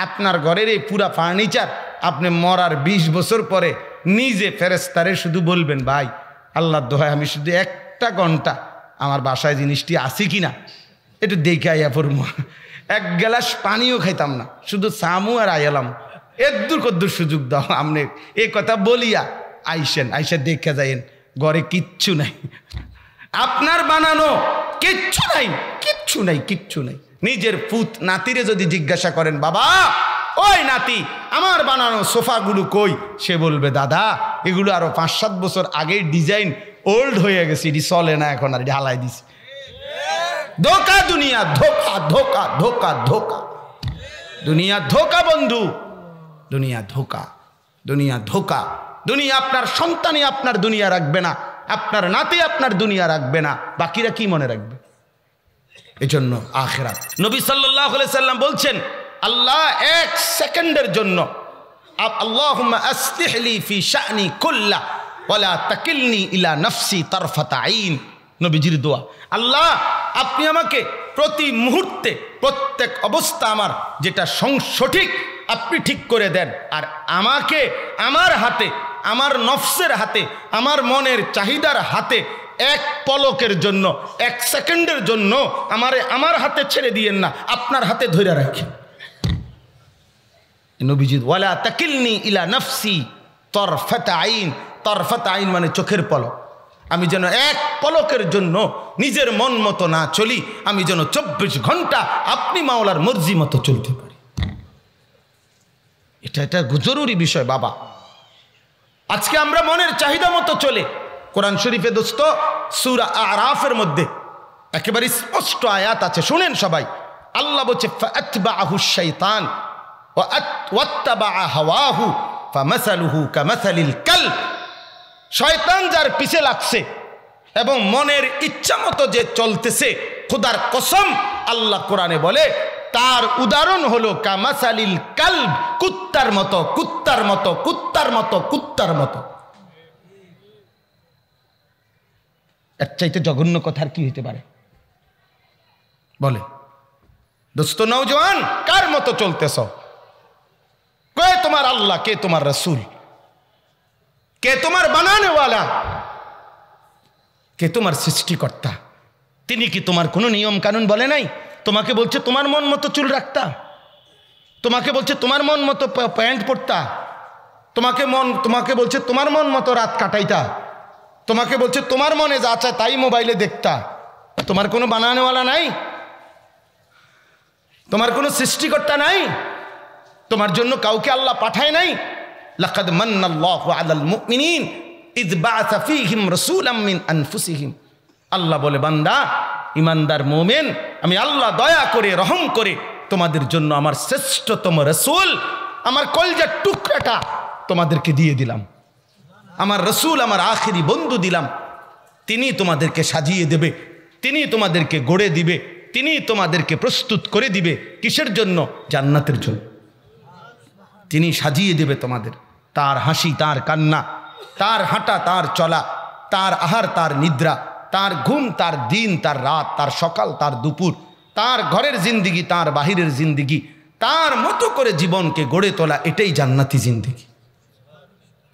আপনার ঘরের এই পুরা ফার্নিচার আপনি মরার 20 বছর পরে নিজে ফেরেশতারে শুধু বলবেন, ভাই আল্লাহর দোহাই আমি শুধু একটা ঘন্টা আমার বাসায় জিনিসটি আছে কিনা একটু দেখে আইয়া পড়বো, এক গ্লাস পানিও খাইতাম না, শুধু সামু আর আইলাম, এদ্দুর কদ্দুর সুযোগ দাও আপনি এই কথা বলিয়া আইসেন, আইসা দেখে যাইন ঘরে কিচ্ছু নাই, আপনার বানানো কিচ্ছু নাই, কিচ্ছু নাই, কিচ্ছু নাই। নিজের পুত নাতিরে যদি জিজ্ঞাসা করেন, বাবা ওই নাতি আমার বানানো সোফাগুলো কই, সে বলবে, দাদা এগুলো আরো 5-7 বছর আগের ডিজাইন, ওল্ড হয়ে গেছে, এটি চলে না এখন, আর ঢালাই দিছি। ধোকা দুনিয়া, ধোকা ধোকা ধোকা ধোকা, দুনিয়া ধোকা বন্ধু, দুনিয়া ধোকা, দুনিয়া ধোকা। দুনিয়া আপনার সন্তানই আপনার দুনিয়া রাখবে না, আপনার নাতি আপনার দুনিয়া রাখবে না, বাকিরা কি মনে রাখবে? এজন্য আখিরাত। নবী সাল্লাল্লাহু আলাইহি সাল্লাম বলছেন, আল্লাহ 1 সেকেন্ডের জন্য, আল্লাহুম্মা আসলিহ লি ফি শা'নি কুল্লা ওয়ালা তাকিলনি ইলা নাফসি তারফাতা আইন। নবীজির দোয়া, আল্লাহ আপনি আমাকে প্রতি মুহূর্তে প্রত্যেক অবস্থা আমার যেটা সঠিক আপনি ঠিক করে দেন, আর আমাকে আমার হাতে, আমার নফসের হাতে, আমার মনের চাহিদার হাতে 1 পলকের জন্য, 1 সেকেন্ডের জন্য আমার হাতে ছেড়ে দিয়েন না, আপনার হাতে ধরে রাখেন। নবীজি ওয়ালা তাকিলনি ইলা নাফসি তারফাতা আইন, তারফাতা আইন মানে চোখের পলক, আমি যেন 1 পলকের জন্য নিজের মন মতো না চলি, আমি যেন 24 ঘন্টা আপনি মাওলার মর্জি মতো চলতে পারি। এটা জরুরি বিষয় বাবা। আজকে আমরা মনের চাহিদা মতো চলে। কোরআন শরীফে দোস্ত সূরা আরাফের মধ্যে একেবারে স্পষ্ট আয়াত আছে, শুনেন সবাই। আল্লাহ বলছে, ফাআতবাহু শাইতান ওয়াত্তাবা হাওয়াহু ফামাসালুহু কামাসালিল কালব। শয়তান যার পিছে লাগছে এবং মনের ইচ্ছা মতো যে চলতেছে, খোদার কসম আল্লাহ কোরআনে বলে তার উদাহরণ হলো কামাসালিল কালব, কুত্তার মতো, কুত্তার মতো, কুত্তার মতো, কুত্তার মতো। এর চাইতে জঘন্য কথা আর কি হইতে পারে বলে? দোস্ত নওজওয়ান, কার মতো চলতেছ? কে তোমার আল্লাহ, কে তোমার রাসূল, কে তোমার বানানেওয়ালা, কে তোমার সৃষ্টিকর্তা? তিনি কি তোমার কোনো নিয়ম কানুন বলে নাই? তোমাকে বলছে তোমার মন মতো চুল রাখতা, তোমাকে বলছে তোমার মন মতো প্যান্ট পরতা, তোমাকে বলছে তোমার মন মতো রাত কাটাইতা, তোমাকে বলছে তোমার মনে যা চায় তাই মোবাইলে দেখতা। তোমার কোনো বানানেওয়ালা নাই? তোমার কোনো সৃষ্টিকর্তা নাই? তোমার জন্য কাউকে আল্লাহ পাঠায় নাই? লাকাদ মান্নাল্লাহু আলাল মুমিনিন ইয বাআসা ফীহিম রাসূলাম মিন আনফুসিহিম। আল্লাহ বলে, বান্দা ইমানদার মুমিন, আমি আল্লাহ দয়া করে রহম করে তোমাদের জন্য আমার শ্রেষ্ঠতম রাসূল, আমার কলজার টুকরাটা তোমাদেরকে দিয়ে দিলাম, আমার রাসূল, আমার আখেরি বন্ধু দিলাম। তিনি তোমাদেরকে সাজিয়ে দেবে, তিনি তোমাদেরকে গড়ে দিবে, তিনি তোমাদেরকে প্রস্তুত করে দিবে কিসের জন্য? জান্নাতের জন্য। তিনি সাজিয়ে দেবে তোমাদের, তার হাসি, তার কান্না, তার হাঁটা, তার চলা, তার আহার, তার নিদ্রা, তার ঘুম, তার দিন, তার রাত, তার সকাল, তার দুপুর, তার ঘরের জিন্দিগি, তার বাহিরের জিন্দিগি, তার মতো করে জীবনকে গড়ে তোলা, এটাই জান্নাতি জিন্দিগি।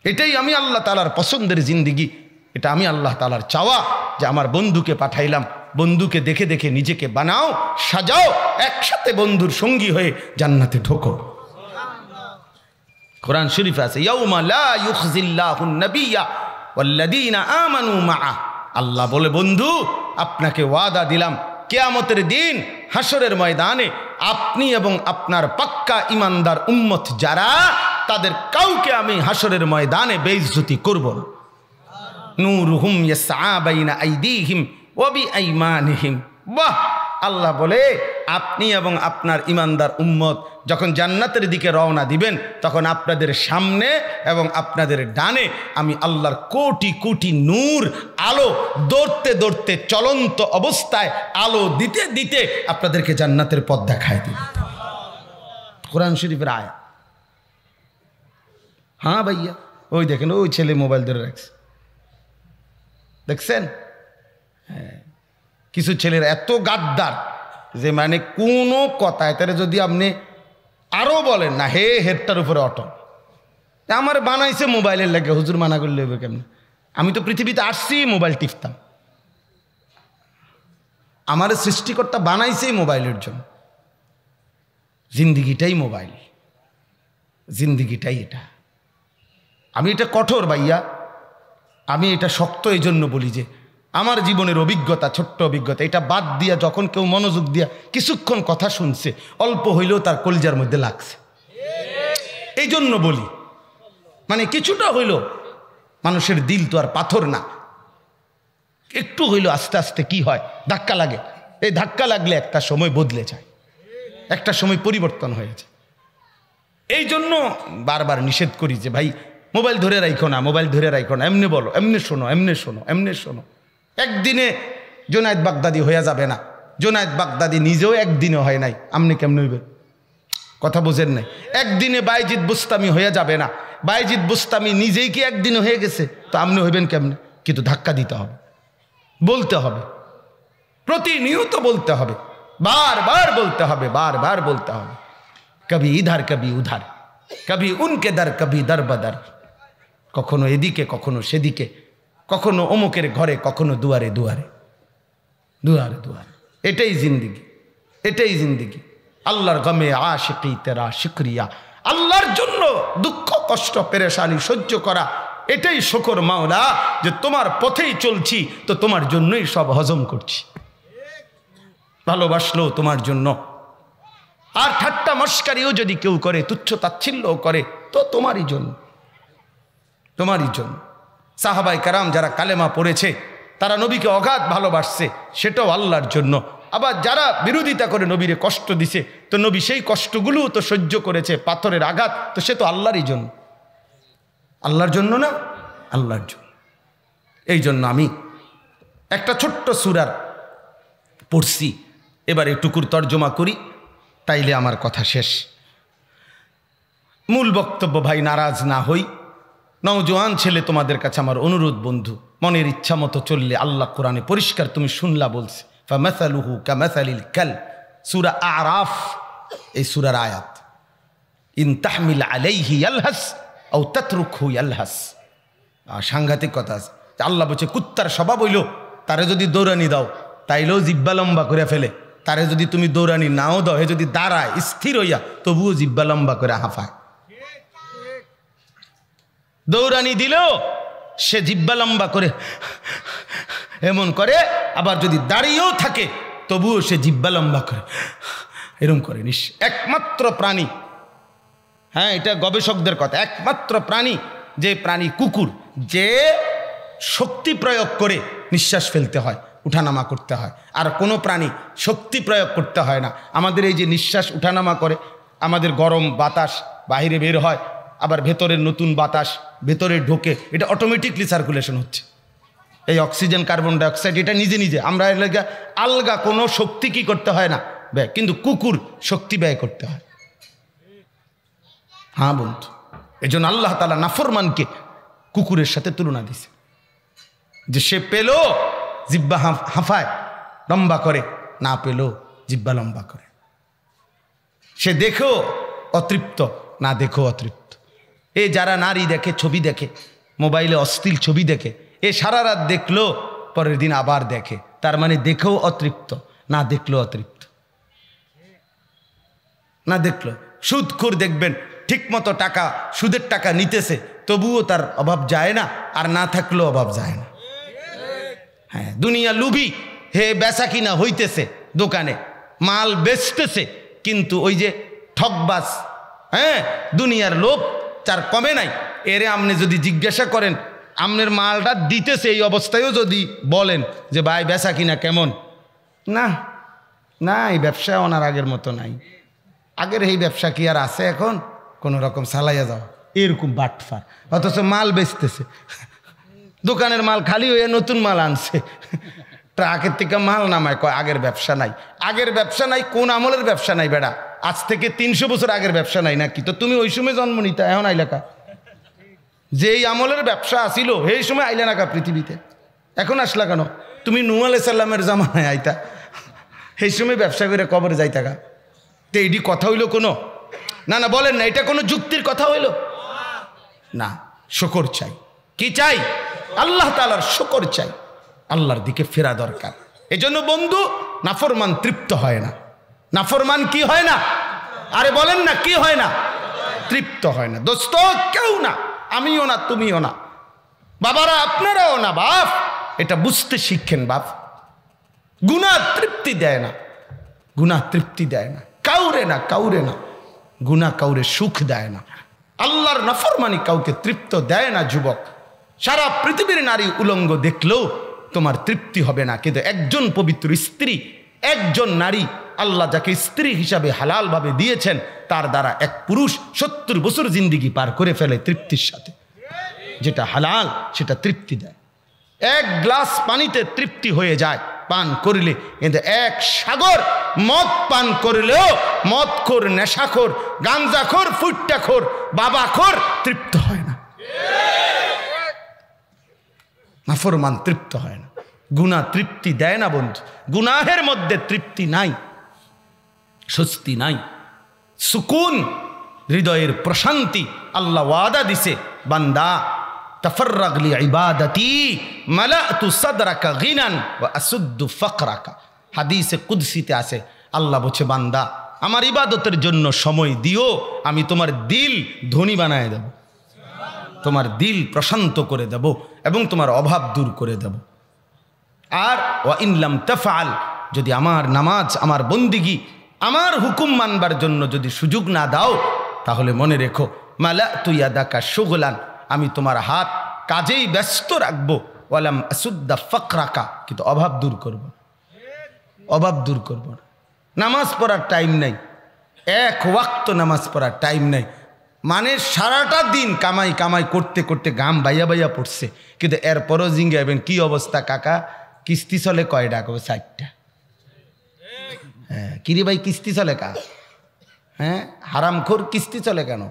এটাই আমি আল্লাহ তাআলার পছন্দের জিন্দিগি। এটা আমি আল্লাহ তাআলার চাওয়া যে আমার বন্ধুকে পাঠাইলাম, বন্ধুকে দেখে দেখে নিজেকে বানাও, সাজাও, একসাথে বন্ধুর সঙ্গী হয়ে জান্নাতে ঢোকো। কোরআন শরীফে আছে, ইয়াউমা লা ইউখজিল্লাহুন নাবিয়্যা ওয়াল্লাযীনা আমানু মাআ। আল্লাহ বলে, বন্ধু আপনাকে ওয়াদা দিলাম, কিয়ামতের দিন হাসরের ময়দানে আপনি এবং আপনার পাক্কা ইমানদার উম্মত যারা, তাদের কাউকে আমি হাসরের ময়দানে বেইজ্জতি করব না। নূরুহুম ইয়াসআ বাইনা আইদিহিম ওয়া বিআইমানিহিম। বাহ! আল্লাহ বলে, আপনি এবং আপনার ইমানদার উম্মত যখন জান্নাতের দিকে রওনা দিবেন, তখন আপনাদের সামনে এবং আপনাদের ডানে আমি আল্লাহর কোটি কোটি নূর, আলো দৌড়তে দৌড়তে চলন্ত অবস্থায় আলো দিতে দিতে আপনাদেরকে জান্নাতের পথ দেখায় দিই। কোরআন শরীফের আয়াত। হ্যাঁ ভাইয়া, ওই দেখেন ওই ছেলে মোবাইল ধরে রাখছে, দেখছেন? হ্যাঁ, কিছু ছেলের এত গাদ্দার যে মানে কোনো কথায় তারা যদি আপনি আরও বলেন না হে হেডটার উপরে অটল। আমার বানাইছে মোবাইলের লাগে, হুজুর মানা করলে হবে কেমন? আমি তো পৃথিবীতে আসছি মোবাইল টিপতাম, আমার সৃষ্টিকর্তা বানাইছেই মোবাইলের জন্য। জিন্দিগিটাই মোবাইল, জিন্দিগিটাই এটা। আমি এটা কঠোর ভাইয়া, আমি এটা শক্ত এই জন্য বলি যে আমার জীবনের অভিজ্ঞতা, ছোট্ট অভিজ্ঞতা, এটা বাদ দিয়া যখন কেউ মনোযোগ দিয়া কিছুক্ষণ কথা শুনছে, অল্প হইলেও তার কলিজার মধ্যে লাগছে। এই জন্য বলি, মানে কিছুটা হইল, মানুষের দিল তো আর পাথর না, একটু হইল আস্তে আস্তে কি হয়, ধাক্কা লাগে। এই ধাক্কা লাগলে একটা সময় বদলে যায়, একটা সময় পরিবর্তন হয়ে যায়। এই জন্য বারবার নিষেধ করি যে ভাই মোবাইল ধরে রাখো না, মোবাইল ধরে রাখো না, এমনি বলো, এমনি শোনো, এমনি শোনো, এমনি শোনো। একদিনে জুনায়েদ বাগদাদি হয়ে যাবে না। জুনায়েদ বাগদাদি নিজেও একদিনে হয় নাই, আপনি কেমন হইবেন? কথা বোঝেন নাই? একদিনে বায়েজিদ বুস্তামি হয়ে যাবে না। বায়েজিদ বুস্তামি নিজেই কি একদিনে হয়ে গেছে, তো আপনি হইবেন কেমনে? কিন্তু ধাক্কা দিতে হবে, বলতে হবে, প্রতিনিয়ত বলতে হবে, বারবার বলতে হবে, বারবার বলতে হবে। কবি ইধার কবি উধার, কবি উনকে দার কবি দর বদর, কখনো এদিকে কখনো সেদিকে, কখনো অমুকের ঘরে কখনো দুয়ারে দুয়ারে, দুয়ারে দুয়ারে। এটাই জিন্দিগি, এটাই জিন্দিগি। আল্লাহর গমে আশিকি তেরা শুকরিয়া, আল্লাহর জন্য দুঃখ কষ্ট পেরেশানি সহ্য করা, এটাই শুকর মাওলা যে তোমার পথেই চলছি, তো তোমার জন্যই সব হজম করছি। ভালোবাসলো তোমার জন্য, আর ঠাট্টা মস্কারিও যদি কেউ করে, তুচ্ছ তাচ্ছিল্যও করে, তো তোমারই জন্য, তোমারই জন্য। সাহাবায়ে কেরাম যারা কালেমা পড়েছে, তারা নবীকে অগাধ ভালোবাসছে, সেটাও আল্লাহর জন্য। আবার যারা বিরোধিতা করে নবীরে কষ্ট দিছে, তো নবী সেই কষ্টগুলোও তো সহ্য করেছে, পাথরের আঘাত, তো সে তো আল্লাহরই জন্য। আল্লাহর জন্য না, আল্লাহর জন্য। এই জন্য আমি একটা ছোট্ট সূরার পড়ছি, এবার এটুকুর তর্জমা করি, তাইলে আমার কথা শেষ। মূল বক্তব্য ভাই নারাজ না হই। নওজোয়ান ছেলে, তোমাদের কাছে আমার অনুরোধ, বন্ধু, মনের ইচ্ছা মতো চললে আল্লাহ কোরআনে পরিষ্কার, তুমি শুনলা বলছে, ফামাসালুহু কামাসালিল কাল, সূরা আরাফ, এই সূরার আয়াত। ইন তাহমিল আলাইহি ইয়ালহাস আও তাতরুকহু ইয়ালহাস। সাংঘাতিক কথা আছে। আল্লাহ বলছে কুত্তার স্বভাব হইল, তারে যদি দৌড়ানি দাও তাইলেও জিব্বা লম্বা করে ফেলে, তারে যদি তুমি দৌড়ানি নাও দাও, হে যদি দাঁড়ায় স্থির হইয়া তবুও জিব্বা লম্বা করে হাঁফায়। দৌড়ানি দিলেও সে জিব্বা লম্বা করে এমন করে, আবার যদি দাঁড়িয়েও থাকে তবুও সে জিব্বা লম্বা করে এরম করে। একমাত্র প্রাণী, হ্যাঁ এটা গবেষকদের কথা, একমাত্র প্রাণী যে প্রাণী কুকুর, যে শক্তি প্রয়োগ করে নিঃশ্বাস ফেলতে হয়, উঠানামা করতে হয়। আর কোনো প্রাণী শক্তি প্রয়োগ করতে হয় না। আমাদের এই যে নিঃশ্বাস উঠানামা করে, আমাদের গরম বাতাস বাহিরে বের হয়, আবার ভেতরের নতুন বাতাস ভেতরে ঢোকে, এটা অটোমেটিকলি সার্কুলেশন হচ্ছে। এই অক্সিজেন, কার্বন ডাইঅক্সাইড, এটা নিজে নিজে, আমরা এলাকা আলগা কোনো শক্তি কি করতে হয় না ব্যয়, কিন্তু কুকুর শক্তি ব্যয় করতে হয়। হ্যাঁ বন্ধু, এই জন্য আল্লাহ তাআলা নাফরমানকে কুকুরের সাথে তুলনা দিছে, যে সে পেল জিব্বা হাঁফায় লম্বা করে, না পেল জিব্বা লম্বা করে। সে দেখো অতৃপ্ত, না দেখো অতৃপ্ত। এ যারা নারী দেখে, ছবি দেখে, মোবাইলে অশ্লীল ছবি দেখে, এ সারা রাত দেখলো, পরের দিন আবার দেখে, তার মানে দেখেও অতৃপ্ত, না দেখলো অতৃপ্ত, না দেখলো। সুদখোর দেখবেন ঠিক মতো টাকা, সুদের টাকা নিতেছে, তবুও তার অভাব যায় না, আর না থাকলেও অভাব যায় না। হ্যাঁ, দুনিয়া লুভি, হে বেচা কিনা হইতেছে, দোকানে মাল বেচতেছে, কিন্তু ওই যে ঠকবাজ, হ্যাঁ দুনিয়ার লোভ তার কমে নাই। এরে আপনি যদি জিজ্ঞাসা করেন, আপনার মালটা দিতেছে এই অবস্থায়ও যদি বলেন যে ভাই বেচা কিনা কেমন, না না, এই ব্যবসা ওনার আগের মতো নাই। আগের এই ব্যবসা কি আর আছে এখন? কোনো রকম চালাইয়া যাও, এরকম বাটফার। অথচ মাল বেচতেছে, দোকানের মাল খালি হয়ে নতুন মাল আনছে, ট্রাকের থেকে মাল নামায়, কয় আগের ব্যবসা নাই। আগের ব্যবসা নাই? কোন আমলের ব্যবসা নাই বেড়া? আজ থেকে 300 বছর আগের ব্যবসা নাই নাকি? তো তুমি ওই সময় জন্ম নিতা, এখন আইলাকা? যেই আমলের ব্যবসা আসিল সেই সময় আইলে নাকা পৃথিবীতে, এখন আসলা কেন? তুমি নূহ আলাইহিস সালামের জামানায় আইতা, সেই সময় ব্যবসা করে কবরে যাইতা গা। তো এইটি কথা হইল কোনো? না না বলেন না, এটা কোনো যুক্তির কথা হইল না। শুকর চাই, কি চাই? আল্লাহ তাআলার শুকর চাই, আল্লাহর দিকে ফেরা দরকার। এজন্য বন্ধু, নাফরমান তৃপ্ত হয় না। নাফরমান কি হয় না? আরে বলেন না, কি হয় না? তৃপ্ত হয় না। দোস্ত কেউ না, আমিও না, তুমিও না, বাবারা আপনারাও না। বাপ, এটা বুঝতে শিখেন বাপ। গুনাহ তৃপ্তি দেয় না, গুনাহ তৃপ্তি দেয় না কাউরে, না কাউরে না। গুনাহ কাউরে সুখ দেয় না। আল্লাহর নাফরমানি কাউকে তৃপ্ত দেয় না। যুবক, সারা পৃথিবীর নারী উলঙ্গ দেখলেও তোমার তৃপ্তি হবে না, কিন্তু একজন পবিত্র স্ত্রী, একজন নারী আল্লাহ যাকে স্ত্রী হিসাবে হালালভাবে দিয়েছেন, তার দ্বারা এক পুরুষ 70 বছর জিন্দিগি পার করে ফেলে তৃপ্তির সাথে। যেটা হালাল সেটা তৃপ্তি দেয়। এক গ্লাস পানিতে তৃপ্তি হয়ে যায় পান করলে, কিন্তু এক সাগর মদ পান করলেও মদখোর, নেশাখোর, গাঞ্জাখোর, ফুট্টাখোর, বাবাখোর তৃপ্ত হয় না। নাফরমান তৃপ্ত হয় না। গুনাহ তৃপ্তি দেয় না বন্ধু। গুনাহের মধ্যে তৃপ্তি নাই, স্বস্তি নাই, সুকুন, হৃদয়ের প্রশান্তি। আল্লাহ ওয়াদা দিছে, বান্দা তাফাররাগ লি ইবাদাতি মালাতু সাদরাকা গিনান ওয়া আসুদ্দু ফাকরাকা। হাদিসে কুদসিতে আছে, আল্লাহ বলছে, বান্দা আমার ইবাদতের জন্য সময় দিও, আমি তোমার দিল ধনী বানায় দেব, তোমার দিল প্রশান্ত করে দেব এবং তোমার অভাব দূর করে দেব। আর ওয়া ইন লাম তাফআল, যদি আমার নামাজ, আমার বন্দিগি, আমার হুকুম মানবার জন্য যদি সুযোগ না দাও, তাহলে মনে রেখো, মালাতু ইয়াদাকা শুগলান, আমি তোমার হাত কাজেই ব্যস্ত রাখবো, ওয়ালাম আসুদ্দা ফাকরাকা, কিন্তু অভাব দূর করব, অভাব দূর করব না। নামাজ পড়ার টাইম নাই, এক ওয়াক্ত নামাজ পড়ার টাইম নাই, মানে সারাটা দিন কামাই কামাই করতে করতে গাম বাইয়া বাইয়া পড়ছে, কিন্তু এরপরও জিঙ্গাইবেন কি অবস্থা কাকা, কিস্তি চলে কয়টা? কবে 60টা। হ্যাঁ, কিরে ভাই কিস্তি চলে কা? হ্যাঁ, হারামখোর কিস্তি চলে কেন?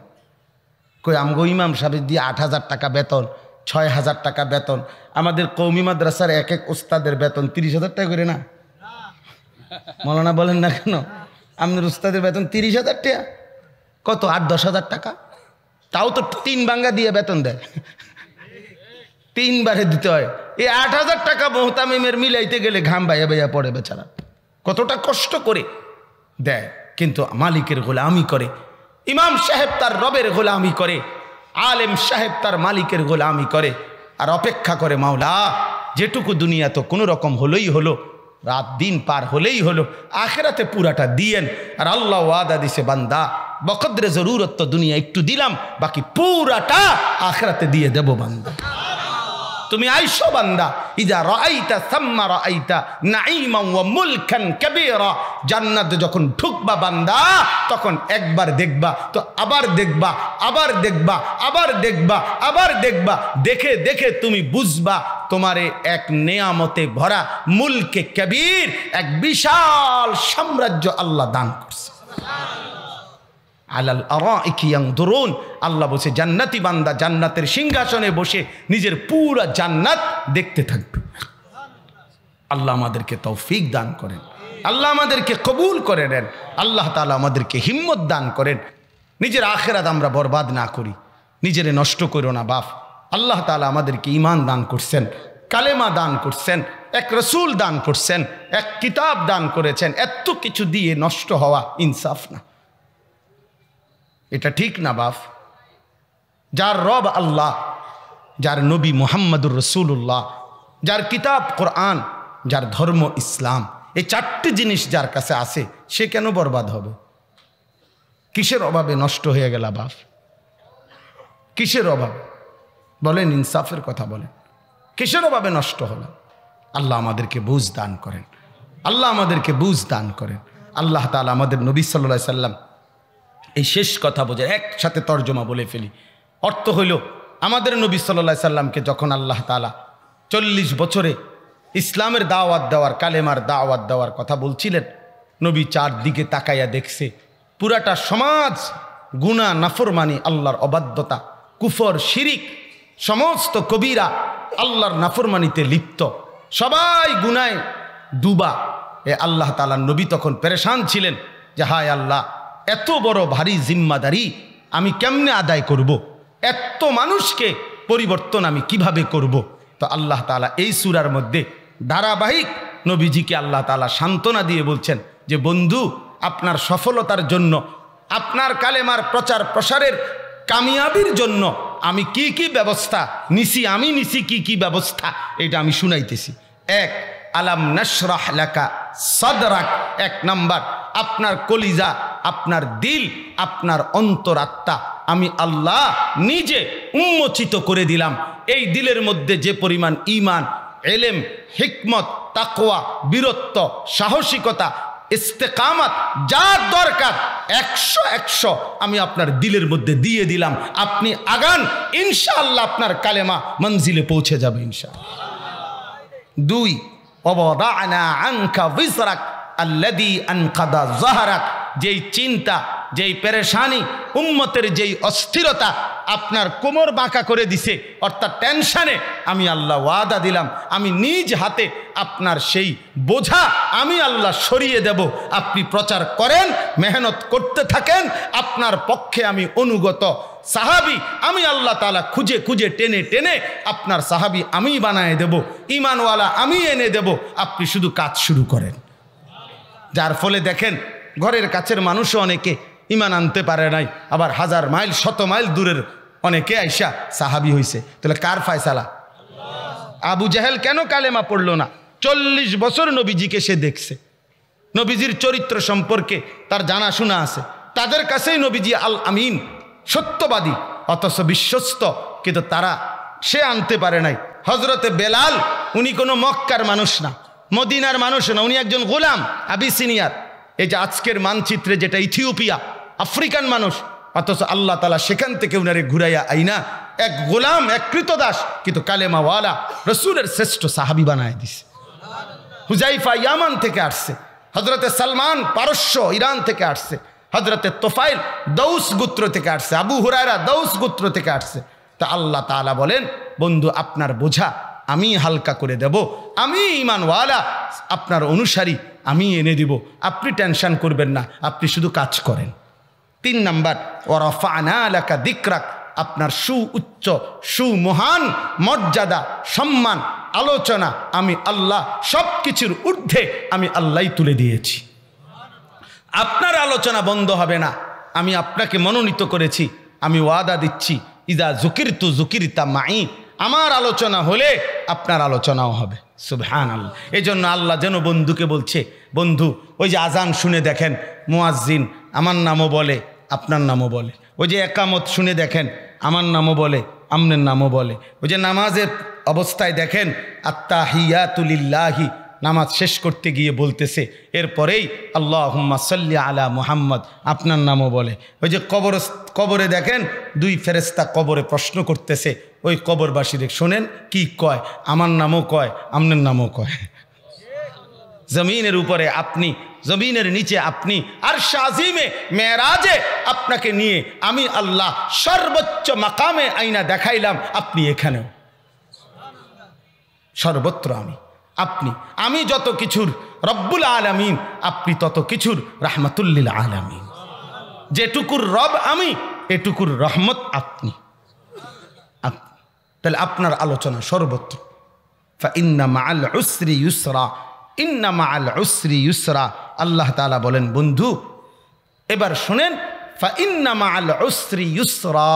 কই আমগো ইমাম সাহেব দিয়ে 8,000 টাকা বেতন, 6,000 টাকা বেতন। আমাদের কওমি মাদ্রাসার এক এক ওস্তাদের বেতন 30,000 টাকা করে না? মৌলানা বলেন না কেন? আমাদের ওস্তাদের বেতন 30,000 টাকা। কত? 8-10,000 টাকা। তাও তো 3 ভাঙ্গা দিয়ে বেতন দেয়, 3 বারে দিতে হয়। এই 8,000 টাকা মোহতামিমের মিলাইতে গেলে ঘাম বাইয়া বাইয়া পড়ে বেচারা, কতটা কষ্ট করে দেয়। কিন্তু মালিকের গোলামি করে, ইমাম সাহেব তার রবের গোলামি করে, আলেম সাহেব তার মালিকের গোলামি করে, আর অপেক্ষা করে মাওলা যেটুকু দুনিয়া তো কোনো রকম হলোই হলো, রাত দিন পার হলেই হলো, আখেরাতে পুরাটা দিয়েন। আর আল্লাহ ওয়াদা দিছে, বান্দা বকদরে জরুরত তো দুনিয়া একটু দিলাম, বাকি পুরাটা আখেরাতে দিয়ে দেব বান্দা। তুমি আইসো বান্দা, ইজা রাআইতা সাম্মা রাআইতা নাঈমান ওয়া মুলকান কাবীরা। জান্নাতে যখন ঢুকবা বান্দা, তখন একবার দেখবা, তো আবার দেখবা, আবার দেখবা, আবার দেখবা, আবার দেখবা, দেখে দেখে তুমি বুঝবা তোমারে এক নেয়ামতে ভরা মুলকে কবীর, এক বিশাল সাম্রাজ্য আল্লাহ দান করছে। আলাল আরাইকি ইয়ানদুরুন, আল্লাহ বলছে জান্নাতি বান্দা জান্নাতের সিংহাসনে বসে নিজের পুরো জান্নাত দেখতে থাকবে। আল্লাহ আমাদেরকে তৌফিক দান করেন, আল্লাহ আমাদেরকে কবুল করে নেন, আল্লাহ তাআলা আমাদেরকে হিম্মত দান করেন। নিজের আখিরাত আমরা বরবাদ না করি, নিজেরে নষ্ট করো না বাপ। আল্লাহ তাআলা আমাদেরকে ঈমান দান করছেন, কালেমা দান করছেন, এক রসুল দান করছেন, এক কিতাব দান করেছেন। এত কিছু দিয়ে নষ্ট হওয়া ইনসাফ না, এটা ঠিক না বাপ। যার রব আল্লাহ, যার নবী মুহাম্মদুর রাসূলুল্লাহ, যার কিতাব কোরআন, যার ধর্ম ইসলাম, এই 4টি জিনিস যার কাছে আছে, সে কেন বরবাদ হবে? কিসের অভাবে নষ্ট হয়ে গেল বাপ? কিসের অভাবে বলেন? ইনসাফের কথা বলেন, কিসের অভাবে নষ্ট হলো? আল্লাহ আমাদেরকে বুঝ দান করেন, আল্লাহ আমাদেরকে বুঝ দান করেন। আল্লাহ তাআলা আমাদের নবী সাল্লাল্লাহু আলাইহি সাল্লাম, এই শেষ কথা বোঝে, একসাথে তর্জমা বলে ফেলি। অর্থ হইল, আমাদের নবী সাল্লাল্লাহু আলাইহি সাল্লামকে যখন আল্লাহ তাআলা 40 বছরে ইসলামের দাওয়াত দেওয়ার, কালেমার দাওয়াত দেওয়ার কথা বলছিলেন, নবী চারদিকে তাকাইয়া দেখছে পুরাটা সমাজ গুনাহ, নাফরমানি, আল্লাহর অবাধ্যতা, কুফর, শিরিক, সমস্ত কবিরা আল্লাহর নাফরমানিতে লিপ্ত, সবাই গুনায় ডুবা। এ আল্লাহ তাআলার নবী তখন পেরেশান ছিলেন যে হায় আল্লাহ, এত বড় ভারী জিম্মাদারি আমি কেমনে আদায় করব। এত মানুষকে পরিবর্তন আমি কিভাবে করব। তো আল্লাহ তাআলা এই সূরার মধ্যে ধারাবাহিক নবীজিকে আল্লাহ তাআলা সান্ত্বনা দিয়ে বলছেন যে বন্ধু, আপনার সফলতার জন্য, আপনার কালেমার প্রচার প্রসারের কামিয়াবির জন্য আমি কি কি ব্যবস্থা নিছি, আমি নিছি কি কি ব্যবস্থা, এটা আমি শুনাইতেছি। এক, আলাম নাশরাহ লাকা সাদরাক। এক নাম্বার, আপনার কলিজা, আপনার দিল, আপনার অন্তরাত্মা আমি আল্লাহ নিজে উন্মোচিত করে দিলাম। এই দিলের মধ্যে যে পরিমাণ ঈমান, ইলম, হিকমত, তাকওয়া, বীরত্ব, সাহসিকতা, ইস্তেকামত যা দরকার 100 আমি আপনার দিলের মধ্যে দিয়ে দিলাম। আপনি আগান, ইনশাআল্লাহ আপনার কালেমা মঞ্জিলে পৌঁছে যাবে ইনশাআল্লাহ। 2, ওয়াদানা আনকা বিজরাক আল্লাযী আনকাদা যাহরাক। যেই চিন্তা, যেই পেরেশানি, উম্মতের যেই অস্থিরতা আপনার কোমর বাঁকা করে দিছে, অর্থাৎ টেনশনে, আমি আল্লাহ ওয়াদা দিলাম আমি নিজ হাতে আপনার সেই বোঝা আমি আল্লাহ সরিয়ে দেব। আপনি প্রচার করেন, মেহনত করতে থাকেন, আপনার পক্ষে আমি অনুগত সাহাবি আমি আল্লাহ তাআলা খুঁজে খুঁজে টেনে টেনে আপনার সাহাবি আমি বানায় দেব, ঈমানওয়ালা আমি এনে দেব, আপনি শুধু কাজ শুরু করেন। যার ফলে দেখেন ঘরের কাছের মানুষও অনেকে ঈমান আনতে পারে নাই, আবার 1000 মাইল 100 মাইল দূরের অনেকে আইসা সাহাবি হইছে। তাহলে কার ফয়সালা? আবু জাহেল কেন কালেমা পড়ল না? 40 বছর নবীজিকে সে দেখছে, নবীজির চরিত্র সম্পর্কে তার জানাশোনা আছে, তাদের কাছেই নবীজি আল আমিন, সত্যবাদী, অথচ বিশ্বস্ত, কিন্তু তারা সে আনতে পারে নাই। হজরতে বেলাল, উনি কোনো মক্কার মানুষ না, মদিনার মানুষ না, উনি একজন গোলাম আবিসিনিয়ার, এই যে আজকের মানচিত্রে যেটা ইথিওপিয়া, আফ্রিকান মানুষ, অথচ আল্লাহ তাআলা সেখান থেকে উনারে ঘুরাইয়া আইনা এক গোলাম, এক কৃতদাস, কিন্তু কালেমাওয়ালা রসুলের শ্রেষ্ঠ সাহাবি বানায় দিছে। হুজাইফা ইয়ামান থেকে আসছে, হজরতে সালমান পারস্য ইরান থেকে আসছে, হজরতে তোফাইল দৌস গোত্র থেকে আসছে, আবু হুরায়রা দৌস গোত্র থেকে আসছে। তা আল্লাহ তাআলা বলেন, বন্ধু আপনার বোঝা আমি হালকা করে দেব, আমি ঈমানওয়ালা আপনার অনুসারী আমি এনে দিব, আপনি টেনশন করবেন না, আপনি শুধু কাজ করেন। 3 নাম্বার, ওয়ারাফা'না লাকা যিকরাক। আপনার সুউচ্চ সুমহান মর্যাদা, সম্মান, আলোচনা আমি আল্লাহ সব কিছুর ঊর্ধ্বে আমি আল্লাহই তুলে দিয়েছি। আপনার আলোচনা বন্ধ হবে না, আমি আপনাকে মনোনীত করেছি, আমি ওয়াদা দিচ্ছি, ইদা যুকিরতু যুকিরতা মাই, আমার আলোচনা হলে আপনার আলোচনাও হবে। সুবহানাল্লাহ। এই জন্য আল্লাহ যেন বন্ধুকে বলছে, বন্ধু ওই যে আজান শুনে দেখেন মুয়াজ্জিন আমার নামও বলে, আপনার নামও বলে, ওই যে একামত শুনে দেখেন আমার নামও বলে, আমনের নামও বলে, ওই যে নামাজের অবস্থায় দেখেন আত্তাহিয়াতু লিল্লাহি, নামাজ শেষ করতে গিয়ে বলতেছে, এরপরেই আল্লাহুম্মা সাল্লি আলা মুহাম্মদ, আপনার নামও বলে। ওই যে কবরে দেখেন 2 ফেরেশতা কবরে প্রশ্ন করতেছে, ওই কবরবাসীদের শোনেন কি কয়, আমার নামও কয়, আমনের নামও কয়। জমিনের উপরে আপনি, জমিনের নিচে আপনি, আর শাজিমে মেরাজে আপনাকে নিয়ে আমি আল্লাহ সর্বোচ্চ মাকামে আইনা দেখাইলাম, আপনি এখানেও, সর্বত্র আপনি, আমি যত কিছুর রব্বুল আলামিন, আপনি তত কিছুর রাহমাতুল্লিল আলামিন। যেটুকুর রব আমি, এটুকুর রহমত আপনি। তাহলে আপনার আলোচনা সর্বত্র। ফাইন্না মাআল উসরি ইউসরা, ইন্না মাআল উসরি ইউসরা। আল্লাহ তাআলা বলেন, বন্ধু এবার শুনেন, ফাইন্না মাআল উসরি ইউসরা,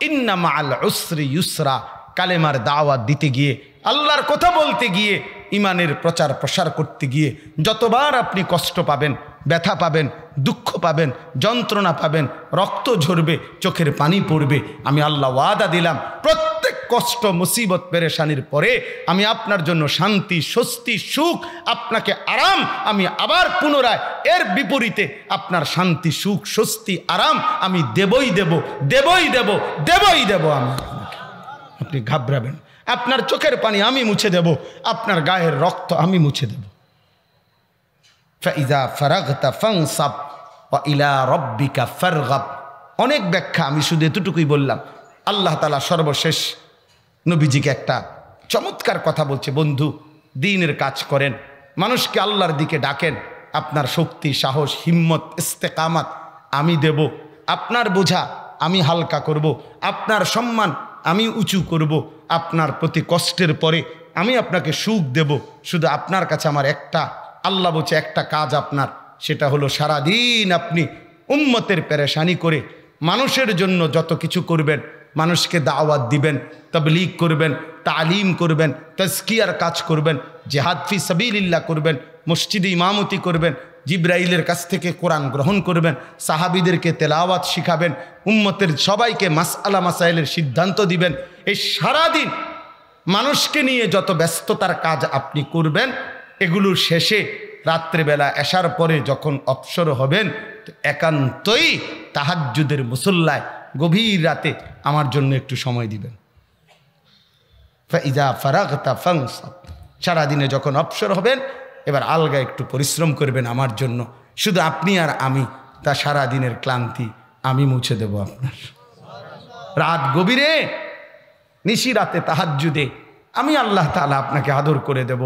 ইন্না মাআল উসরি ইউসরা। কালেমার দাওয়াত দিতে গিয়ে, আল্লাহর কথা বলতে গিয়ে, ইমানের প্রচার প্রসার করতে গিয়ে যতবার আপনি কষ্ট পাবেন, ব্যথা পাবেন, দুঃখ পাবেন, যন্ত্রণা পাবেন, রক্ত ঝরবে, চোখের পানি পড়বে, আমি আল্লাহ ওয়াদা দিলাম প্রত্যেক কষ্ট মুসিবত পেরেশানির পরে আমি আপনার জন্য শান্তি, স্বস্তি, সুখ, আপনাকে আরাম আমি আবার পুনরায় এর বিপরীতে আপনার শান্তি, সুখ, স্বস্তি, আরাম আমি দেবই দেব, দেবই দেব, দেবই দেব। আমি আপনি ঘাবড়াবেন, আপনার চোখের পানি আমি মুছে দেব, আপনার গায়ের রক্ত আমি মুছে দেব। ফাইজা ফারাগতা ফানসাব ওয়া ইলা রাব্বিকা ফারগাব। অনেক ব্যাখ্যা, আমি শুধু এতটুকুই বললাম। আল্লাহ তাআলা সর্বশেষ নবীজিকে একটা চমৎকার কথা বলছে, বন্ধু দ্বীনের কাজ করেন, মানুষকে আল্লাহর দিকে ডাকেন, আপনার শক্তি, সাহস, হিম্মত, ইস্তেকামাত আমি দেব, আপনার বোঝা আমি হালকা করব, আপনার সম্মান আমি উঁচু করব, আপনার প্রতি কষ্টের পরে আমি আপনাকে সুখ দেব। শুধু আপনার কাছে আমার একটা, আল্লাহ বলছে একটা কাজ আপনার, সেটা হলো সারাদিন আপনি উম্মতের পেরেশানি করে মানুষের জন্য যত কিছু করবেন, মানুষকে দাওয়াত দিবেন, তাবলীগ করবেন, তালিম করবেন, তাজকিয়ার কাজ করবেন, জিহাদ ফি সাবিলিল্লাহ করবেন, মসজিদে ইমামতি করবেন, জিব্রাইলের কাছ থেকে কোরআন গ্রহণ করবেন, সাহাবীদেরকে তেলাওয়াত শিখাবেন, উম্মতের সবাইকে মাসআলা মাসাইলের সিদ্ধান্ত দিবেন। এই সারাদিন মানুষকে নিয়ে যত ব্যস্ততার কাজ আপনি করবেন, এগুলোর শেষে রাত্রেবেলা এশার পরে যখন অবসর হবেন, একান্তই তাহাজ্জুদের মুসল্লায় গভীর রাতে আমার জন্য একটু সময় দিবেন। ফাইজা ফারাগতা ফানসাব, সারাদিনে যখন অবসর হবেন এবার আলগা একটু পরিশ্রম করবেন আমার জন্য, শুধু আপনি আর আমি, তা সারাদিনের ক্লান্তি আমি মুছে দেব আপনার। রাত গভীরে নিশি রাতে তাহাজ্জুদে আমি আল্লাহ তাআলা আপনাকে আদর করে দেব,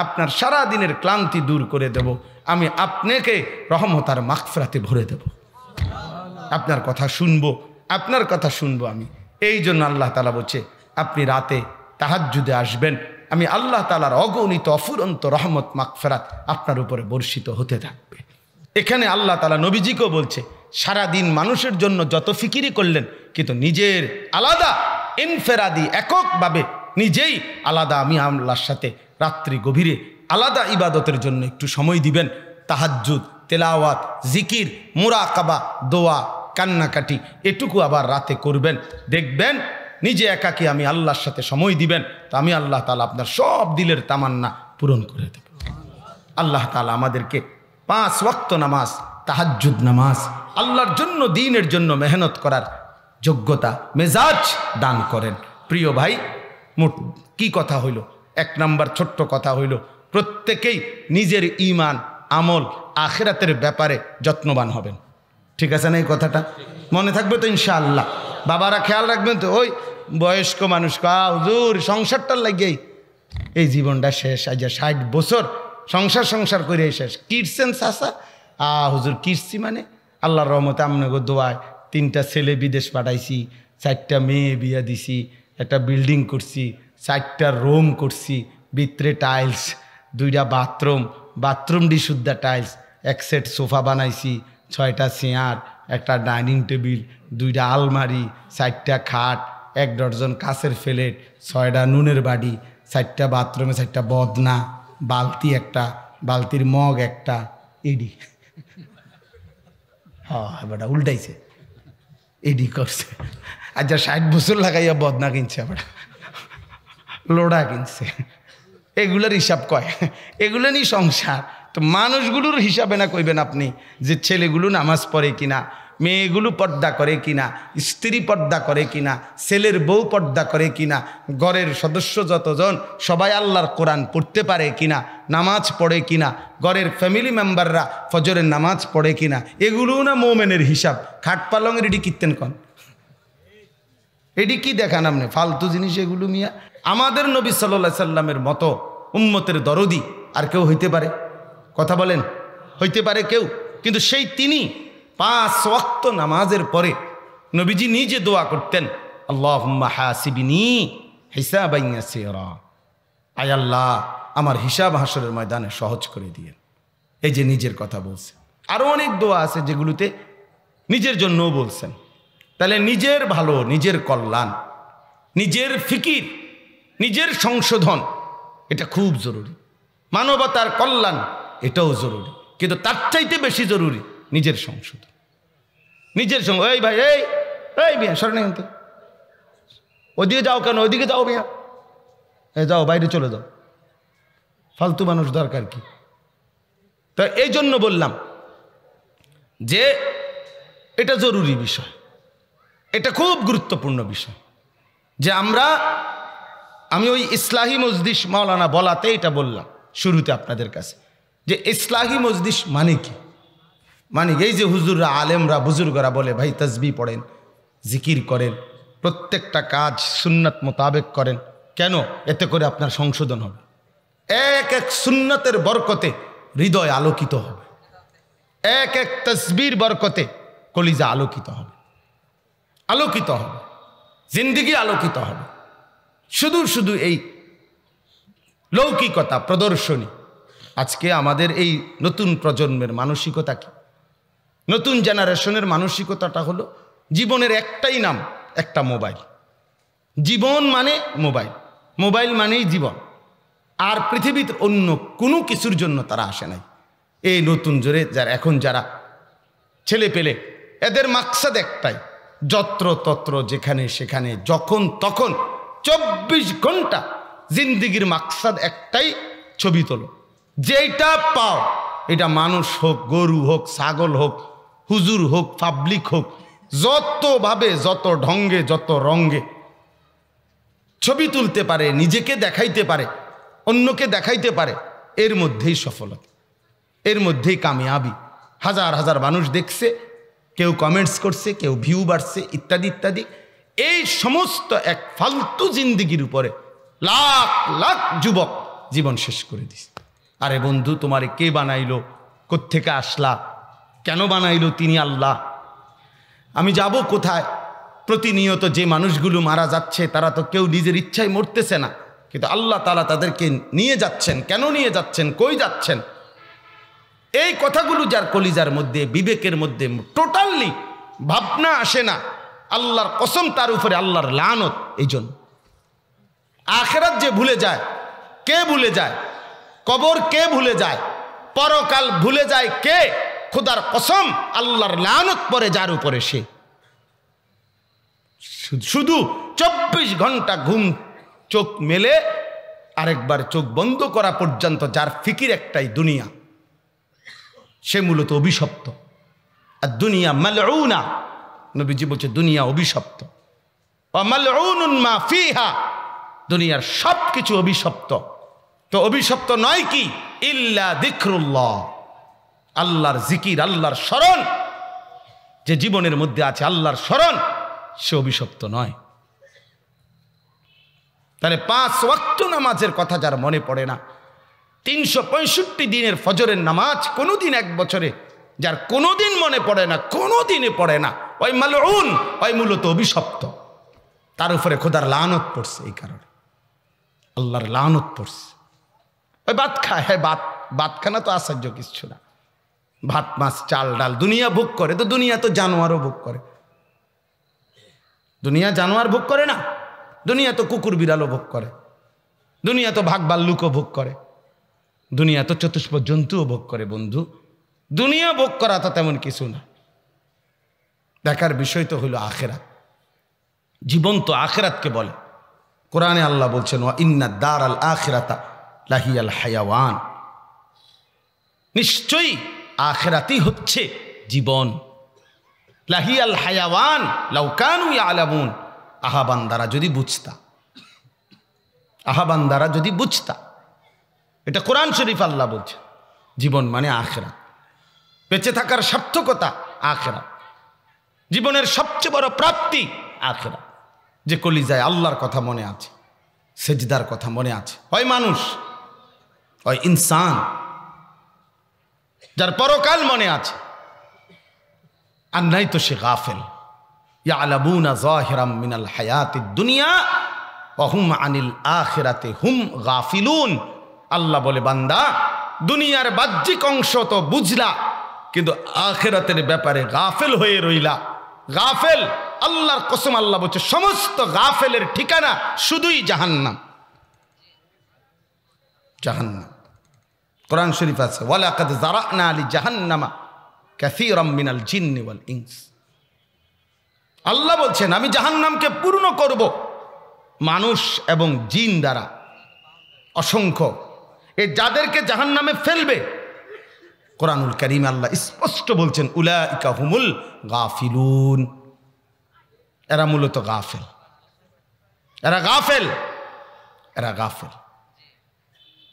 আপনার সারা দিনের ক্লান্তি দূর করে দেব, আমি আপনাকে রহমত আর মাগফিরাতে ভরে দেব। আপনার কথা শুনবো, আপনার কথা শুনবো আমি। এই জন্য আল্লাহ তাআলা বলছে আপনি রাতে তাহাজ্জুদে আসবেন, আমি আল্লাহ তাআলার অগণিত অফুরন্ত রহমত মাগফিরাত আপনার উপরে বর্ষিত হতে থাকবে। এখানে আল্লাহ তাআলা নবীজিকেও বলছে সারাদিন মানুষের জন্য যত ফিকিরি করলেন, কিন্তু নিজের আলাদা ইনফেরাদি এককভাবে নিজেই আলাদা আমি আল্লাহর সাথে রাত্রি গভীরে আলাদা ইবাদতের জন্য একটু সময় দিবেন। তাহাজ্জুদ, তেলাওয়াত, জিকির, মুরাকাবা, দোয়া, কান্নাকাটি এটুকু আবার রাতে করবেন। দেখবেন নিজে একাকী আমি আল্লাহর সাথে সময় দিবেন, তো আমি আল্লাহ তাআলা আপনার সব দিলের তামান্না পূরণ করে দেব। আল্লাহ তাআলা আমাদেরকে 5 ওয়াক্ত নামাজ, তাহাজ্জুদ নামাজ, আল্লাহর জন্য দ্বীনের জন্য মেহনত করার যোগ্যতা মেজাজ দান করেন। প্রিয় ভাই, মোট কি কথা হইল? 1 নাম্বার ছোট্ট কথা হইল, প্রত্যেকেই নিজের ঈমান, আমল, আখিরাতের ব্যাপারে যত্নবান হবেন। ঠিক আছে না? এই কথাটা মনে থাকবে তো ইনশাআল্লাহ? বাবারা খেয়াল রাখবেন তো। ওই বয়স্ক মানুষ হুজুর সংসারটার লাগেই এই জীবনটা শেষ, আজ 60 বছর সংসার করে শেষ। কিরছেন চাচা? হুজুর কিরছি মানে আল্লাহর রহমতে আপনাকে দোয়ায় 3টা ছেলে বিদেশ পাঠাইছি, 4টা মেয়ে বিয়া দিছি, একটা বিল্ডিং করছি, 4টা রুম করছি, ভিতরে টাইলস, 2টা বাথরুমটি শুদ্ধা টাইলস, 1 সেট সোফা বানাইছি, 6টা চেয়ার, একটা ডাইনিং টেবিল, 2টা আলমারি, 4টা খাট, 1 ডজন কাঁচের প্লেট, 6টা নুনের বাড়ি, 4টা বাথরুমে 4টা বদনা, বালতি একটা, বালতির মগ একটা, এডি। বেটা উল্টাইছে, এডি করছে। আচ্ছা 60 বছর লাগাইয়া বদনা কিনছে, আবার লোড়া কিনছে। এগুলোর হিসাব কয়, এগুলো নিয়ে সংসার। তো মানুষগুলোর হিসাবে না কইবেন আপনি যে ছেলেগুলো নামাজ পড়ে কিনা, মেয়েগুলো পর্দা করে কিনা, স্ত্রী পর্দা করে কিনা, ছেলের বউ পর্দা করে কিনা, ঘরের সদস্য যতজন সবাই আল্লাহর কোরআন পড়তে পারে কিনা, নামাজ পড়ে কিনা, ঘরের ফ্যামিলি মেম্বাররা ফজরের নামাজ পড়ে কিনা, এগুলো না মোমেনের হিসাব। খাট পালংয়ের এডি কীর্তেন কন, এডি কি দেখান আপনি? ফালতু জিনিস এগুলো মিয়া। আমাদের নবী সাল্লাল্লাহু আলাইহি সাল্লামের মতো উম্মতের দরদি আর কেউ হইতে পারে? কথা বলেন, হইতে পারে কেউ? কিন্তু সেই তিনি 5 ওয়াক্ত নামাজের পরে নবীজি নিজে দোয়া করতেন, আল্লাহুম্মা হাসিবিনি হিসাবান ইয়াসীরা, আয় আল্লাহ আমার হিসাব হাসরের ময়দানে সহজ করে দিয়েন। এই যে নিজের কথা বলছেন। আরও অনেক দোয়া আছে যেগুলোতে নিজের জন্যও বলছেন। তাহলে নিজের ভালো, নিজের কল্যাণ, নিজের ফিকির, নিজের সংশোধন, এটা খুব জরুরি। মানবতার কল্যাণ এটাও জরুরি, কিন্তু তার চাইতে বেশি জরুরি নিজের সংশোধন, নিজের সঙ্গে। এই ভাই, এই মিয়া সরেন এখান থেকে, ওইদিকে যাও কেন? ওইদিকে যাও মিয়া, যাও বাইরে চলে যাও, ফালতু মানুষ দরকার কি? তা এই জন্য বললাম যে এটা জরুরি বিষয়, এটা খুব গুরুত্বপূর্ণ বিষয় যে আমি ওই ইসলাহি মজলিস মাওলানা বলাতে এটা বললাম শুরুতে আপনাদের কাছে যে ইসলাহি মজলিস মানে কি? মানে এই যে হুজুররা, আলেমরা, বুজুর্গরা বলে ভাই তাসবিহ পড়েন, জিকির করেন, প্রত্যেকটা কাজ সুন্নাত মোতাবেক করেন, কেন? এতে করে আপনার সংশোধন হবে। এক এক সুন্নতের বরকতে হৃদয় আলোকিত হবে, এক এক তাসবির বরকতে কলিজা আলোকিত হবে, আলোকিত হবে, জিন্দেগি আলোকিত হবে। শুধু শুধু এই লৌকিকতা প্রদর্শনী। আজকে আমাদের এই নতুন প্রজন্মের মানসিকতা কি? নতুন জেনারেশনের মানসিকতাটা হলো জীবনের একটাই নাম, একটা মোবাইল। জীবন মানে মোবাইল, মোবাইল মানেই জীবন। আর পৃথিবীতে অন্য কোনো কিছুর জন্য তারা আসে নাই। এই নতুন জোরে এখন যারা ছেলে পেলে, এদের মাকসাদ একটাই, যত্র তত্র যেখানে সেখানে যখন তখন 24 ঘন্টা জিন্দিগির মাকসাদ একটাই, ছবি তোলো। যেটা পাও, এটা মানুষ হোক, গরু হোক, ছাগল হোক, হুজুর হোক, পাবলিক হোক, যতভাবে, যত ঢঙ্গে, যত রঙ্গে ছবি তুলতে পারে, নিজেকে দেখাইতে পারে, অন্যকে দেখাইতে পারে, এর মধ্যেই সফলতা, এর মধ্যেই কামিয়াবি। হাজার হাজার মানুষ দেখছে, কেউ কমেন্টস করছে, কেউ ভিউ বাড়ছে, ইত্যাদি ইত্যাদি। এই সমস্ত এক ফালতু জিন্দিগির উপরে লাখ লাখ যুবক জীবন শেষ করে দিছে। আরে বন্ধু, তোমারে কে বানাইলো? কোত্থেকে আসলা? কেন বানাইলো? তিনি আল্লাহ। আমি যাব কোথায়? প্রতিনিয়ত যে মানুষগুলো মারা যাচ্ছে, তারা তো কেউ নিজের ইচ্ছায় মরতেছে না, কিন্তু আল্লাহ তাআলা তাদেরকে নিয়ে যাচ্ছেন। কেন নিয়ে যাচ্ছেন? কই যাচ্ছেন? এই কথাগুলো যার কলিজার মধ্যে, বিবেকের মধ্যে টোটালি ভাবনা আসে না, আল্লাহর কসম তার উপরে আল্লাহর লানত। এই জন্য আখিরাত যে ভুলে যায়, কে ভুলে যায়? কবর কে ভুলে যায়? পরকাল ভুলে যায় কে? খোদার কসম, আল্লাহর লানত পড়ে যার উপরে, সে শুধু 24 ঘন্টা ঘুম চোখ মেলে আরেকবার চোখ বন্ধ করা পর্যন্ত যার ফিকির একটাই দুনিয়া, সে মূলত অভিশপ্ত। আর দুনিয়া মালউনা, নবীজি বলছে দুনিয়া অভিশপ্ত। ওয়া মালউনুন মা ফিহা, দুনিয়ার সব কিছু অভিশপ্ত। তো অভিশপ্ত নয় কি? ইল্লা যিকরুল্লাহ, আল্লাহর জিকির, আল্লাহর স্মরণ। যে জীবনের মধ্যে আছে আল্লাহর স্মরণ, সে অভিশপ্ত নয়। তাহলে 5 ওয়াক্ত নামাজের কথা যার মনে পড়ে না, 365 দিনের ফজরের নামাজ কোনোদিন এক বছরে যার কোনোদিন মনে পড়ে না, কোনোদিনে পড়ে না, ওই মালউন, ওই মূলত অভিশপ্ত। তার উপরে খোদার লানত পড়ছে, এই কারণে আল্লাহর লানত পড়ছে। ওই ভাত খায়, হ্যাঁ ভাত খানা তো আশ্চর্য কিছু না। ভাত মাছ চাল ডাল দুনিয়া ভোগ করে, তো দুনিয়া তো জানোয়ারও ভোগ করে। দুনিয়া জানোয়ার ভোগ করে না? দুনিয়া তো কুকুর বিড়ালও ভোগ করে, দুনিয়া তো ভাগ ভাল্লুকও ভোগ করে, দুনিয়া তো চতুষ্প জন্তুও ভোগ করে। বন্ধু, দুনিয়া ভোগ করা তো তেমন কিছু না। দেখার বিষয় তো হইল আখিরাত। জীবন তো আখিরাতকে বলে। কোরআনে আল্লাহ বলছেন, ওয়া ইন্না দারাল আখিরাতা লাহিয়াল হায়াওয়ান, নিশ্চয়ই আখিরাতই হচ্ছে জীবন। লাহিয়াল হায়াওয়ান লাউ কানু ইয়ালামুন, আহা বান্দারা যদি বুঝতা, আহা বান্দারা যদি বুঝতা। এটা কোরআন শরীফ আল্লাহ বলছে। জীবন মানে আখিরাত, বেঁচে থাকার সার্থকতা আখিরাত, জীবনের সবচেয়ে বড় প্রাপ্তি আখিরাত। যে কলিজায় আল্লাহর কথা মনে আছে, সেজদার কথা মনে আছে, হয় মানুষ হয় ইনসান, যার পরকাল মনে আছে, আর নাই তো সে গাফেল। ইয়ালামুনা যাহিরাম মিনাল হায়াতিদ দুনিয়া ওয়া হুম আনিল আখিরাতি হুম গাফিলুন। আল্লাহ বলে, বান্দা দুনিয়ার বাহ্যিক অংশ তো বুঝলা, কিন্তু আখিরাতের ব্যাপারে গাফেল হয়ে রইলা। গাফেল, আল্লাহর কসম আল্লাহ বলছে, সমস্ত গাফেলের ঠিকানা শুধুই জাহান্নাম। জাহান্নাম, কোরআন শরীফ আছে, ওয়ালাকাদ যারানা লি জাহান্নামা কাসীরাম মিনাল জিন্নি ওয়াল ইনস। আল্লাহ বলছেন, আমি জাহান্নামকে পূর্ণ করব মানুষ এবং জিন দ্বারা, অসংখ্য। এই যাদেরকে জাহান্নামে ফেলবে, কোরআনুল কারীম আল্লাহ স্পষ্ট বলছেন, উলাইকা হুমুল গাফিলুন, এরা মূলত গাফেল, এরা গাফেল, এরা গাফেল,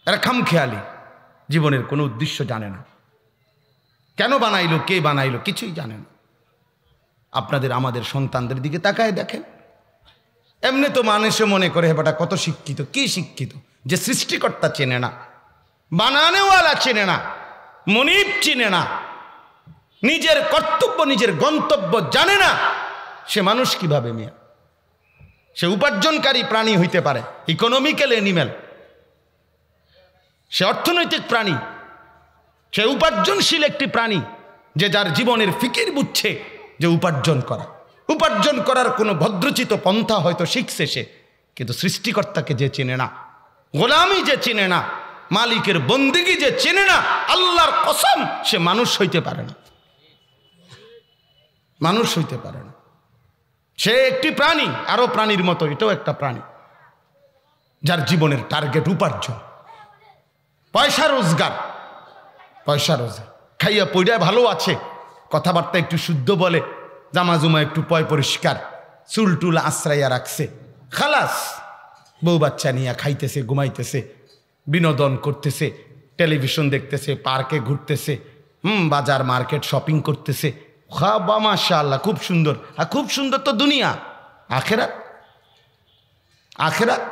এরা খামখেয়ালি, জীবনের কোনো উদ্দেশ্য জানে না। কেন বানাইলো, কে বানাইলো, কিছুই জানে না। আপনাদের আমাদের সন্তানদের দিকে তাকায় দেখেন, এমনি তো মানুষে মনে করে হেবাটা কত শিক্ষিত। কি শিক্ষিত? যে সৃষ্টিকর্তা চেনে না, বানানেওয়ালা চেনে না, মনিব চিনে না, নিজের কর্তব্য নিজের গন্তব্য জানে না, সে মানুষ কিভাবে মিয়া? সে উপার্জনকারী প্রাণী হইতে পারে, ইকোনমিক্যাল অ্যানিম্যাল, সে অর্থনৈতিক প্রাণী, সে উপার্জনশীল একটি প্রাণী, যে যার জীবনের ফিকির বুঝছে যে উপার্জন করার কোনো ভদ্রচিত পন্থা হয়তো শিখছে সে, কিন্তু সৃষ্টিকর্তাকে যে চেনে না, গোলামি যে চেনে না, মালিকের বন্দিগি যে চেনে না, আল্লাহর কসম সে মানুষ হইতে পারে না, মানুষ হইতে পারে না। সে একটি প্রাণী, আরো প্রাণীর মতো এটাও একটা প্রাণী, যার জীবনের টার্গেট উপার্জন, পয়সা রোজগার, খাইয়া পইড়া ভালো আছে, কথাবার্তা একটু শুদ্ধ বলে, জামাজুমা একটু পয় পরিষ্কার, চুল টুল আশ্রাইয়া রাখছে, খালাস, বউ বাচ্চা নিয়ে খাইতেছে, ঘুমাইতেছে, বিনোদন করতেছে, টেলিভিশন দেখতেছে, পার্কে ঘুরতেছে, বাজার মার্কেট শপিং করতেছে, বা মাশাআল্লাহ খুব সুন্দর। আর খুব সুন্দর তো দুনিয়া, আখেরাত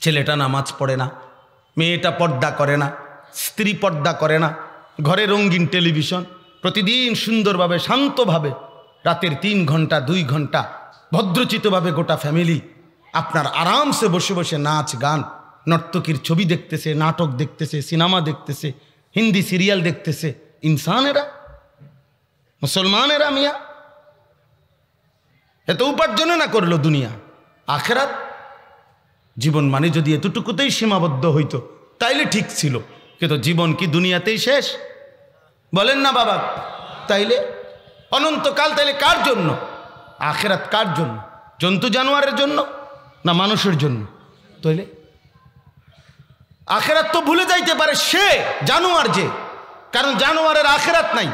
ছেলেটা নামাজ পড়ে না, মেয়েটা পর্দা করে না, স্ত্রী পর্দা করে না, ঘরে রঙিন টেলিভিশন, প্রতিদিন সুন্দরভাবে শান্তভাবে রাতের 3 ঘন্টা 2 ঘন্টা ভদ্রচিতভাবে গোটা ফ্যামিলি আপনার আরামসে বসে বসে নাচ গান নর্তকীর ছবি দেখতেছে, নাটক দেখতেছে, সিনেমা দেখতেছে, হিন্দি সিরিয়াল দেখতেছে। ইনসানেরা, মুসলমানেরা মিয়া এত উপার্জনে না করলো দুনিয়া। আখেরাত জীবন মানে যদি এতটুকুতেই সীমাবদ্ধ হইতো তাইলে ঠিক ছিল, কিন্তু জীবন কি দুনিয়াতেই শেষ? বলেন না বাবা? তাইলে অনন্তকাল তাইলে কার জন্য? আখেরাত কার জন্য? জন্তু জানোয়ারের জন্য না মানুষের জন্য? তাইলে আখেরাত তো ভুলে যাইতে পারে সে জানোয়ার, যে কারণ জানোয়ারের আখেরাত নাই,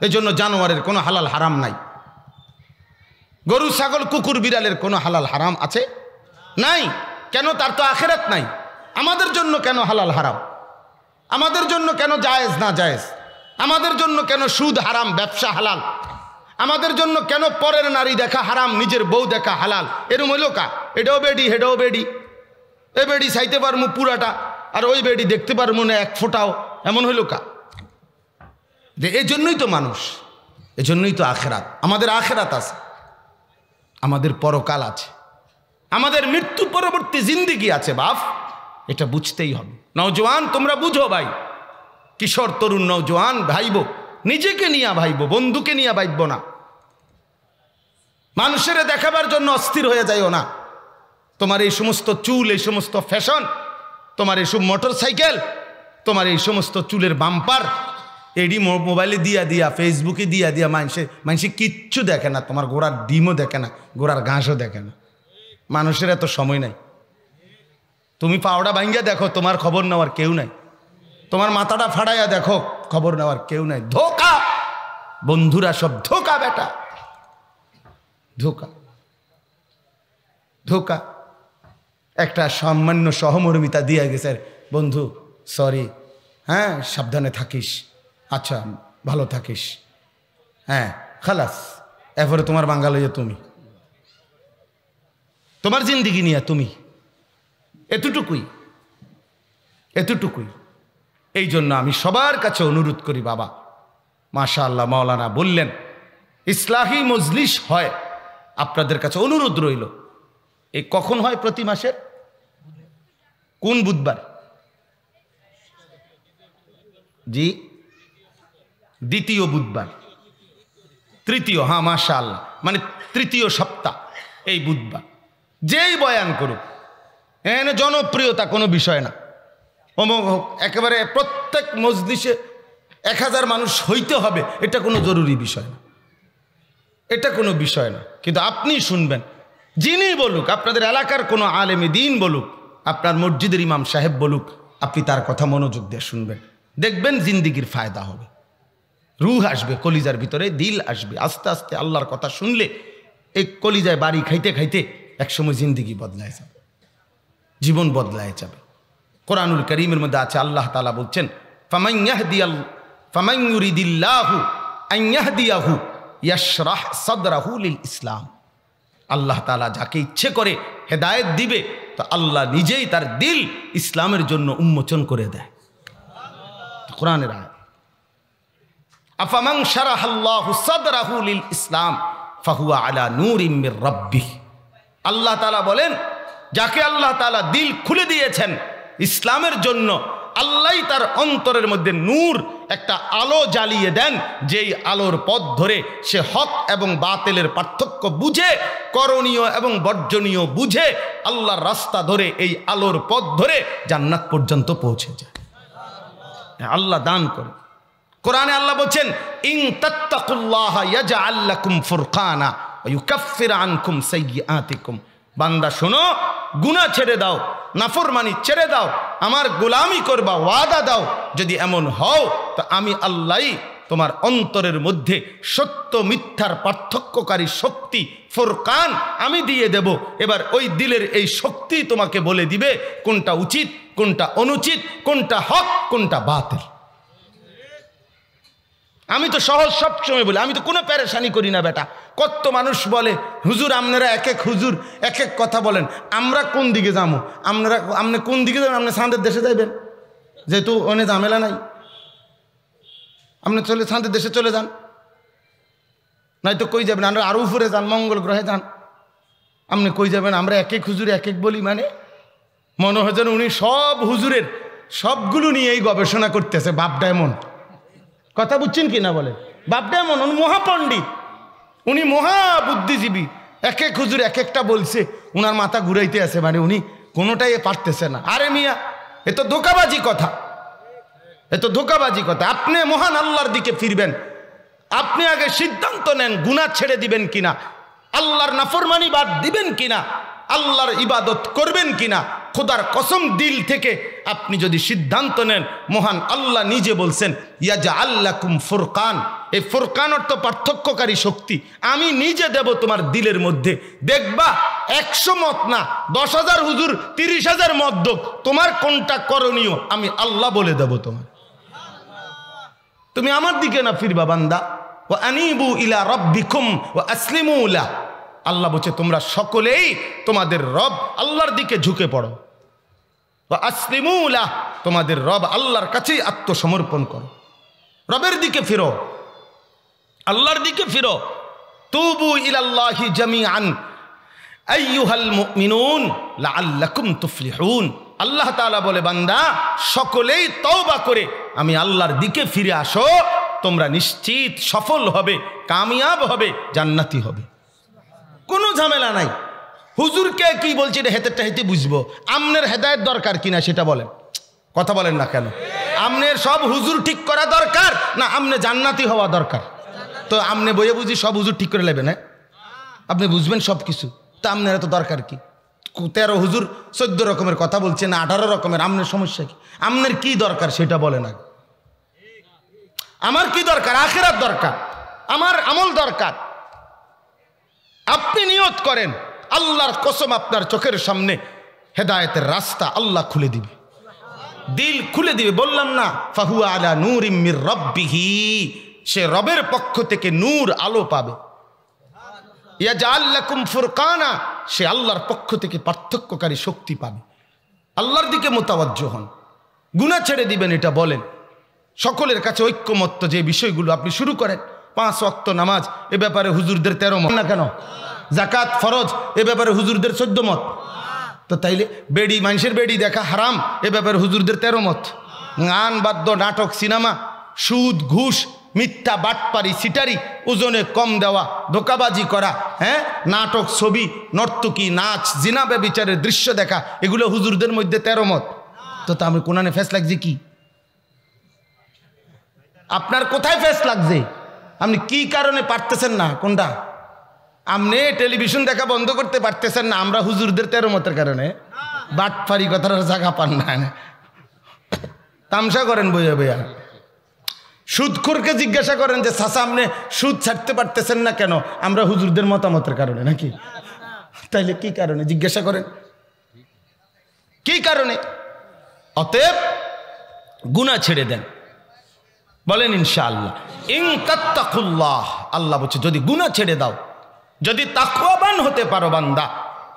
এই জন্য জানোয়ারের কোনো হালাল হারাম নাই। গরু ছাগল কুকুর বিড়ালের কোনো হালাল হারাম আছে? নাই। কেন? তার তো আখেরাত নাই। আমাদের জন্য কেন হালাল হারাম? আমাদের জন্য কেন জায়েজ না জায়েজ? আমাদের জন্য কেন সুদ হারাম, ব্যবসা হালাল? আমাদের জন্য কেন পরের নারী দেখা হারাম, নিজের বউ দেখা হালাল? এরম হইল কা? এটাও বেডি, হেটাও বেডি, এ বেডি চাইতে পারমু পুরাটা, আর ওই বেডি দেখতে পারমু না এক ফোঁটাও, এমন হইল কা? যে এই জন্যই তো মানুষ, এজন্যই তো আখেরাত। আমাদের আখেরাত আছে, আমাদের পরকাল আছে, আমাদের মৃত্যু পরবর্তী জিন্দেগি আছে বাপ, এটা বুঝতেই হবে। নওজোয়ান তোমরা বুঝো ভাই, কিশোর তরুণ নওজোয়ান ভাইব, নিজেকে নিয়ে ভাইব, বন্ধুকে নিয়ে ভাইব না। মানুষের দেখাবার জন্য অস্থির হয়ে যাইও না। তোমার এই সমস্ত চুল, এই সমস্ত ফ্যাশন, তোমার এইসব মোটর সাইকেল, তোমার এই সমস্ত চুলের বাম্পার, এডি মোবাইলে দিয়া দিয়া, ফেসবুকে দিয়া দিয়া মানুষে কিচ্ছু দেখে না, তোমার গোড়ার ডিমও দেখে না, গোড়ার ঘাসও দেখে না। মানুষের এত সময় নাই। তুমি পাওড়া ভাঙ্গিয়া দেখো, তোমার খবর নেওয়ার কেউ নাই। তোমার মাথাটা ফাড়াইয়া দেখো, খবর নেওয়ার কেউ নাই। ধোকা বন্ধুরা, সব ধোকা বেটা, ধোকা ধোকা। একটা সামান্য সহমর্মিতা দিয়ে গেছে, বন্ধু সরি, হ্যাঁ সাবধানে থাকিস, আচ্ছা ভালো থাকিস, হ্যাঁ খালাস। এরপরে তোমার বাঙ্গাল হইয়া তুমি, তোমার জিন্দিগি নিয়ে তুমি, এতটুকুই। এই জন্য আমি সবার কাছে অনুরোধ করি বাবা, মাশাআল্লাহ মাওলানা বললেন ইসলাহি মজলিস হয়, আপনাদের কাছে অনুরোধ রইল। এই কখন হয়? প্রতি মাসের কোন বুধবার? জি, দ্বিতীয় বুধবার, তৃতীয়, হ্যাঁ মাশাআল্লাহ, মানে তৃতীয় সপ্তাহ এই বুধবার। যেই বয়ান করুক, এখানে জনপ্রিয়তা কোনো বিষয় না, অমুক হোক, একেবারে প্রত্যেক মজলিসে 1000 মানুষ হইতে হবে, এটা কোনো জরুরি বিষয় না, এটা কোনো বিষয় না। কিন্তু আপনি শুনবেন, যিনি বলুক, আপনাদের এলাকার কোনো আলেমে দ্বীন বলুক, আপনার মসজিদের ইমাম সাহেব বলুক, আপনি তার কথা মনোযোগ দিয়ে শুনবেন, দেখবেন জিন্দিগির ফায়দা হবে, রুহ আসবে কলিজার ভিতরে, দিল আসবে। আস্তে আস্তে আল্লাহর কথা শুনলে এই কলিজায় বাড়ি খাইতে খাইতে একসময় জিন্দিগি বদলায় যাবে, জীবন বদলায় যাবে। কোরআনুল কারীমের মধ্যে আছে, আল্লাহ তাআলা বলছেন ফামান ইউরিদিল্লাহু আন ইয়াহদিয়াহু ইয়াশরাহ সাদরাহু লিল ইসলাম। আল্লাহ তাআলা যাকে ইচ্ছে করে হেদায়েত দিবে, তো আল্লাহ নিজেই তার দিল ইসলামের জন্য উন্মোচন করে দেয়। কোরআনের আয়াত। আফামান শারাহাল্লাহু সাদরাহু লিল ইসলাম ফাহুয়া আলা নূরিম মির রাব্বিহ। আল্লাহ তাআলা বলেন, যাকে আল্লাহ তাআলা দিল খুলে দিয়েছেন ইসলামের জন্য, আল্লাহই তার অন্তরের মধ্যে নূর, একটা আলো জ্বালিয়ে দেন, যেই আলোর পথ ধরে সে হক এবং বাতিলের পার্থক্য বুঝে, করণীয় এবং বর্জনীয় বুঝে, আল্লাহর রাস্তা ধরে, এই আলোর পথ ধরে জান্নাত পর্যন্ত পৌঁছে যায়। আল্লাহ দান করে। কোরআনে আল্লাহ বলছেন, ইন তাত্তাকুল্লাহা ইয়াজআল লাকুম ফুরকানা ওয়া ইউকাফফির আনকুম সাইয়্যাতিকুম। বান্দা শোনো, গুনাহ ছেড়ে দাও, নাফরমানি ছেড়ে দাও, আমার গোলামি করবা, ওয়াদা দাও। যদি এমন হও তো আমি আল্লাহই তোমার অন্তরের মধ্যে সত্য মিথ্যার পার্থক্যকারী শক্তি, ফুরকান আমি দিয়ে দেব। এবার ওই দিলের এই শক্তি তোমাকে বলে দিবে কোনটা উচিত, কোনটা অনুচিত, কোনটা হক, কোনটা বাতিল। আমি তো সহজ সবসময় বলি, আমি তো কোনো পেরেশানি করি না বেটা। কত মানুষ বলে, হুজুর আপনারা এক এক হুজুর এক এক কথা বলেন, আমরা কোন দিকে যাবো? আপনি কোন দিকে যাবেন? আপনি চাঁদের দেশে যাইবেন, যেহেতু অনেক ঝামেলা নাই, আপনি চলে চাঁদের দেশে চলে যান, নয়তো কই যাবেন? আমরা আরো উপরে যান, মঙ্গল গ্রহে যান। আপনি কই যাবেন? আমরা এক এক হুজুর এক এক বলি, মানে মনে হয় যেন উনি সব হুজুরের সবগুলো নিয়েই গবেষণা করতেছে। বাপটা এমন কথা বুঝছেন কি না বলে? বাপটা এমন, উনি মহাপণ্ডিত, উনি মহা বুদ্ধিজীবী, এক এক হুজুর এক একটা বলছে, উনার মাথা ঘুরাইতে আছে, মানে উনি কোনোটাই পারতেছে না। আরে মিয়া, এ তো ধোঁকাবাজি কথা, এ তো ধোঁকাবাজি কথা। আপনি মহান আল্লাহর দিকে ফিরবেন, আপনি আগে সিদ্ধান্ত নেন গুনাহ ছেড়ে দিবেন কিনা, আল্লাহর নাফরমানি বাদ দিবেন কিনা, আল্লাহর ইবাদত করবেন কিনা। খোদার কসম, দিল থেকে আপনি যদি সিদ্ধান্ত নেন, মহান আল্লাহ নিজে বলছেন, ইয়াজআল লাকুম ফুরকান। এই ফুরকান অর্থ পার্থক্যকারী শক্তি আমি নিজে দেব তোমার দিলের মধ্যে। দেখবা 100 মত না, 10,000 হুজুর 30,000 মত দোক, তোমার কোনটা করণীয় আমি আল্লাহ বলে দেব তোমার। তুমি আমার দিকে না ফিরবা বান্দা। ওয়া আনিবু ইলা রাব্বিকুম ওয়া আসলিমু লা। আল্লাহ বলছে তোমরা সকলেই তোমাদের রব আল্লাহর দিকে ঝুঁকে পড়ো। ওয়া আসলিমু লা, তোমাদের রব আল্লাহর কাছেই আত্মসমর্পণ করো, রবের দিকে ফিরো, আল্লাহর দিকে ফিরো। তুবু ইলাল্লাহি জামিআন আইয়ুহাল মুমিনুন লাআল্লাকুম তুফলিহুন। আল্লাহ তাআলা বলে, বান্দা সকলেই তওবা করে আমি আল্লাহর দিকে ফিরে আসো, তোমরা নিশ্চিত সফল হবে, কামিয়াব হবে, জান্নাতি হবে। কোনো ঝামেলা নাই। হুজুরকে কি বলছে এটা হেতেরটা হেতে বুঝবো, আমনের হেদায়েত দরকার কিনা সেটা বলেন। কথা বলেন না কেন? আমনের সব হুজুর ঠিক করা দরকার না আমনে জান্নাতি হওয়া দরকার? তো আমনে বইয়ে বুঝি সব হুজুর ঠিক করে নেবেন, হ্যাঁ আপনি বুঝবেন সব কিছু, তা আমনের এত দরকার কি? 13 হুজুর 14 রকমের কথা বলছে না 18 রকমের, আমনের সমস্যা কি? আমনের কি দরকার সেটা বলেন আগে। আমার কি দরকার? আখিরাত দরকার, আমার আমল দরকার। আপনি নিয়ত করেন, আল্লাহর কসম আপনার চোখের সামনে হেদায়েতের রাস্তা আল্লাহ খুলে দিবে, দিল খুলে দিবে। বললাম না, ফাহুয়া আলা নূরিম মির রাব্বিহি, সে রবের পক্ষ থেকে নূর আলো পাবে। ইয়াজআল লাকুম ফুরকানা, সে আল্লাহর পক্ষ থেকে পার্থক্যকারী শক্তি পাবে। আল্লাহর দিকে মোতাওয়াজ্জহ হন, গুনাহ ছেড়ে দিবেন, এটা বলেন। সকলের কাছে ঐক্যমত্য যে বিষয়গুলো আপনি শুরু করেন। 5 ওয়াক্ত নামাজ, এ ব্যাপারে হুজুরদের 13 মত না কেন? জাকাত ফরজ, এ ব্যাপারে হুজুরদের 14 মত। তো তাইলে বেড়ি, মানুষের বেড়ি দেখা হারাম, এ ব্যাপারে হুজুরদের 13 মত। গান, বাদ্য, নাটক, সিনেমা, সুদ, ঘুষ, মিথ্যা, বাটপারি, সিটারি, ওজনে কম দেওয়া, ধোকাবাজি করা, হ্যাঁ নাটক, ছবি, নর্তকী, নাচ, জিনা, ব্যভিচারের দৃশ্য দেখা, এগুলো হুজুরদের মধ্যে 13 মত। তো তা আমি কোরআনে ফেস লাগছে কি? আপনার কোথায় ফেস লাগছে? আপনি কি কারণে পারতেছেন না? কোনটা? আপনি টেলিভিশন দেখা বন্ধ করতে পারতেছেন না, আমরা হুজুরদের 13 মতের কারণে। বাটপারি কথার জায়গা পান না, তামসা করেন বইয়া বইয়া। সুদখোরকে জিজ্ঞাসা করেন যে চাচা আপনি সুদ ছাড়তে পারতেছেন না কেন? আমরা হুজুরদের মতামতের কারণে নাকি? তাইলে কি কারণে জিজ্ঞাসা করেন, কি কারণে? অতএব গুনাহ ছেড়ে দেন, বলেন ইনশাআল্লাহ। ইন তাত্তাকুল্লাহ, আল্লাহ বলছে যদি গুনাহ ছেড়ে দাও, যদি তাকওয়াবান হতে পারো বান্দা,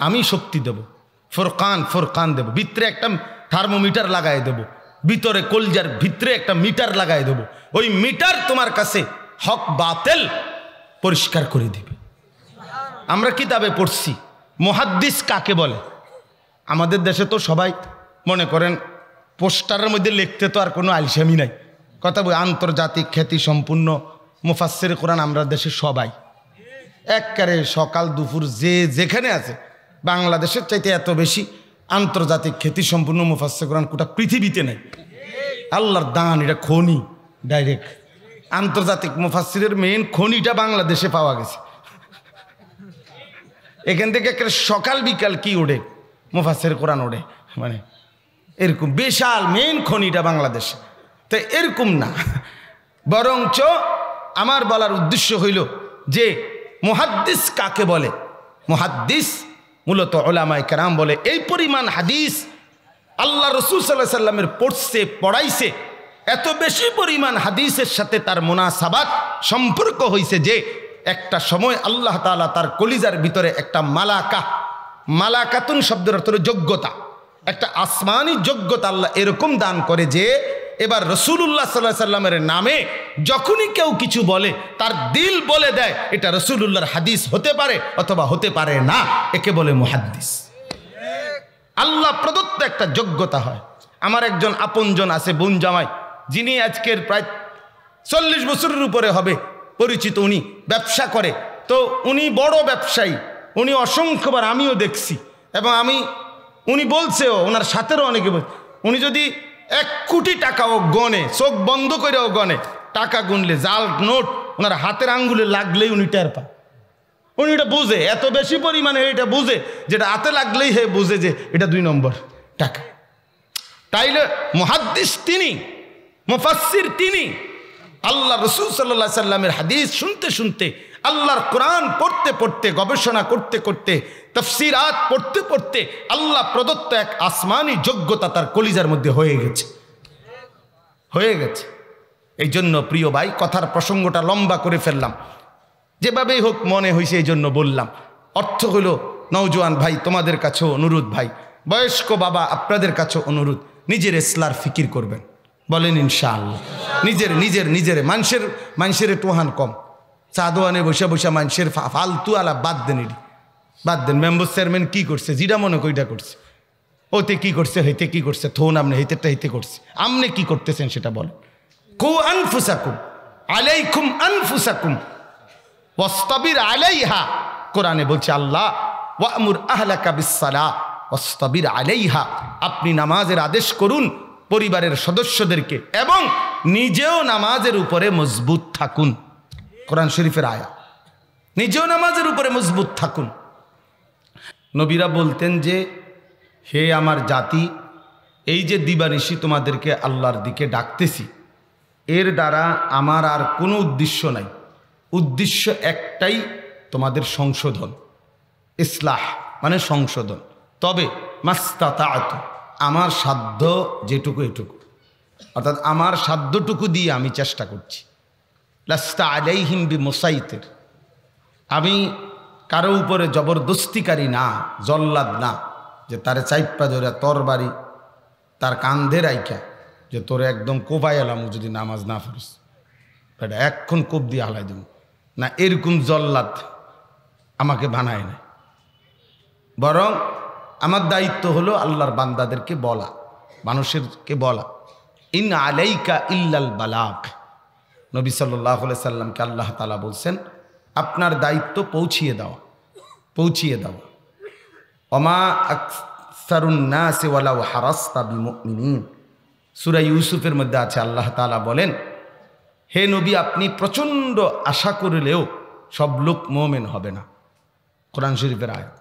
আমি শক্তি দেব, ফুরকান, ফুরকান দেব, ভিতরে একটা থার্মোমিটার লাগাই দেব। ভিতরে কলজার ভিতরে একটা মিটার লাগাই দেব, ওই মিটার তোমার কাছে হক বাতিল পরিষ্কার করে দিবে। আমরা কিতাবে পড়ছি মুহাদ্দিস কাকে বলে। আমাদের দেশে তো সবাই মনে করেন পোস্টারের মধ্যে লিখতে তো আর কোনো আলসামি নাই, কথা বলি আন্তর্জাতিক খ্যাতি সম্পূর্ণ মুফাসসির কোরআন আমরা দেশে সবাই একবারে সকাল দুপুর যে যেখানে আছে, বাংলাদেশের চাইতে এত বেশি আন্তর্জাতিক খ্যাতি সম্পূর্ণ মুফাসসির কোরআন গোটা পৃথিবীতে নেই। আল্লাহর দান, এটা খনি ডাইরেক্ট। আন্তর্জাতিক মুফাসসিরের মেইন খনিটা বাংলাদেশে পাওয়া গেছে। এখান থেকে একটা সকাল বিকাল কি ওঠে, মুফাসসির কোরআন ওঠে, মানে এরকম বিশাল মেইন খনিটা বাংলাদেশে। তো এরকম না, বরঞ্চ আমার বলার উদ্দেশ্য হইল যে মুহাদ্দিস কাকে বলে। মুহাদ্দিস মূলত উলামায়ে কেরাম বলে এই পরিমাণ হাদিস আল্লাহ রাসূল সাল্লাল্লাহু আলাইহি সাল্লামের পড়ছে পড়াইছে, এত বেশি পরিমাণ হাদিসের সাথে তার মুনাসাবাত সম্পর্ক হয়েছে যে একটা সময় আল্লাহ তাআলা তার কলিজার ভিতরে একটা মালাকাতুন শব্দের অর্থ যোগ্যতা, একটা আসমানি যোগ্যতা আল্লাহ এরকম দান করে যে এবার রাসূলুল্লাহ সাল্লাল্লাহু আলাইহি সাল্লামের নামে যখনই কেউ কিছু বলে তার দিল বলে দেয় এটা রাসূলুল্লাহর হাদিস হতে পারে অথবা হতে পারে না, একে বলে মুহাদ্দিস। আল্লাহ প্রদত্ত একটা যোগ্যতা হয়। আমার একজন আপনজন আছে বোন জামাই, যিনি আজকের প্রায় 40 বছরের উপরে হবে পরিচিত, উনি ব্যবসা করে। তো উনি বড় ব্যবসায়ী, উনি অসংখ্যবার আমিও দেখছি এবং উনি বলছেও, ওনার সাথেরও অনেকে বলছে, উনি যদি 1 কোটি টাকাও গনে, চোখ বন্ধ করেও গনে, টাকা গুনলে জাল নোট ওনার হাতের আঙ্গুলে লাগলেই উনি টের পায়। উনি এটা বুঝে, এত বেশি পরিমাণে এটা বুঝে যেটা হাতে লাগলেই হে বুঝে যে এটা 2 নম্বর টাকা। তাইলে মুহাদ্দিস তিনি, মুফাসসির তিনি। আল্লাহ রাসূল সাল্লাল্লাহু আলাইহি সাল্লামের হাদিস শুনতে শুনতে, আল্লাহর কোরআন পড়তে পড়তে, গবেষণা করতে করতে, তাফসীরাত পড়তে পড়তে আল্লাহ প্রদত্ত এক আসমানি যোগ্যতা তার কলিজার মধ্যে হয়ে গেছে। এই জন্য প্রিয় ভাই, কথার প্রসঙ্গটা লম্বা করে ফেললাম, যেভাবেই হোক মনে হয়েছে এই জন্য বললাম। অর্থ হলো নওজোয়ান ভাই তোমাদের কাছেও অনুরোধ, ভাই বয়স্ক বাবা আপনাদের কাছেও অনুরোধ, নিজের ইসলার ফিকির করবেন, বলেন ইনশাআল্লাহ। নিজের মানুষের টোহান কম, চা দোয়ানে বসে বসে মানুষের ফালতু আলা বাদ দেন। মেম্বার চেয়ারম্যান কি করছে, যেটা মনে কইটা করছে, ওতে কি করছে, হইতে কি করছে, থোন আমনে হইতেটা হইতে করছে, আমনে কি করতেছেন সেটা বলেন। কু আনফুসাকুম আলাইকুম আনফুসাকুম ওয়াসতাবির আলাইহা, কোরআনে বলছে আল্লাহ ওয়ামুর আহলাকা বিসসালাহ ওয়াসতাবির আলাইহা, আপনি নামাজের আদেশ করুন পরিবারের সদস্যদেরকে এবং নিজেও নামাজের উপরে মজবুত থাকুন। কোরআন শরীফের আয়াত, নিজেও নামাজের উপরে মজবুত থাকুন। নবীরা বলতেন যে হে আমার জাতি, এই যে দিবানিশি তোমাদেরকে আল্লাহর দিকে ডাকতেছি, এর দ্বারা আমার আর কোনো উদ্দেশ্য নাই, উদ্দেশ্য একটাই, তোমাদের সংশোধন, ইসলাহ মানে সংশোধন। তবে মাস্তাতাআতু, আমার সাধ্য যেটুকু এটুকু, অর্থাৎ আমার সাধ্যটুকু দিয়ে আমি চেষ্টা করছি। লাস্তা আলাইহিম বিমুসাইতির, আমি কারো উপরে জবরদস্তিকারী না, জল্লাদ না, যে তারে চাইপা ধরে তরবারি তার কান্ধে রাইখা যে তোরে একদম কোপাই এলাম যদি নামাজ না পড়িস, এটা এক্ষণ কোপ দিয়ে হালাই দেব না, এরকম জল্লাদ আমাকে বানায় না। বরং আমার দায়িত্ব হলো আল্লাহর বান্দাদেরকে বলা, মানুষেরকে বলা, ইন আলাইকা ইল্লাল বালাগ। নবী সাল্লাল্লাহু আলাইহি সাল্লামকে আল্লাহ তাআলা বলছেন আপনার দায়িত্ব পৌঁছিয়ে দাও। ওমা আকসারুন নাসি ওয়ালাউ হারাসতা বিমুমিনিন, সূরা ইউসুফের মধ্যে আছে, আল্লাহ তাআলা বলেন হে নবী আপনি প্রচণ্ড আশা করলেও সব লোক মুমিন হবে না। কোরআন শরীফের আয়াত,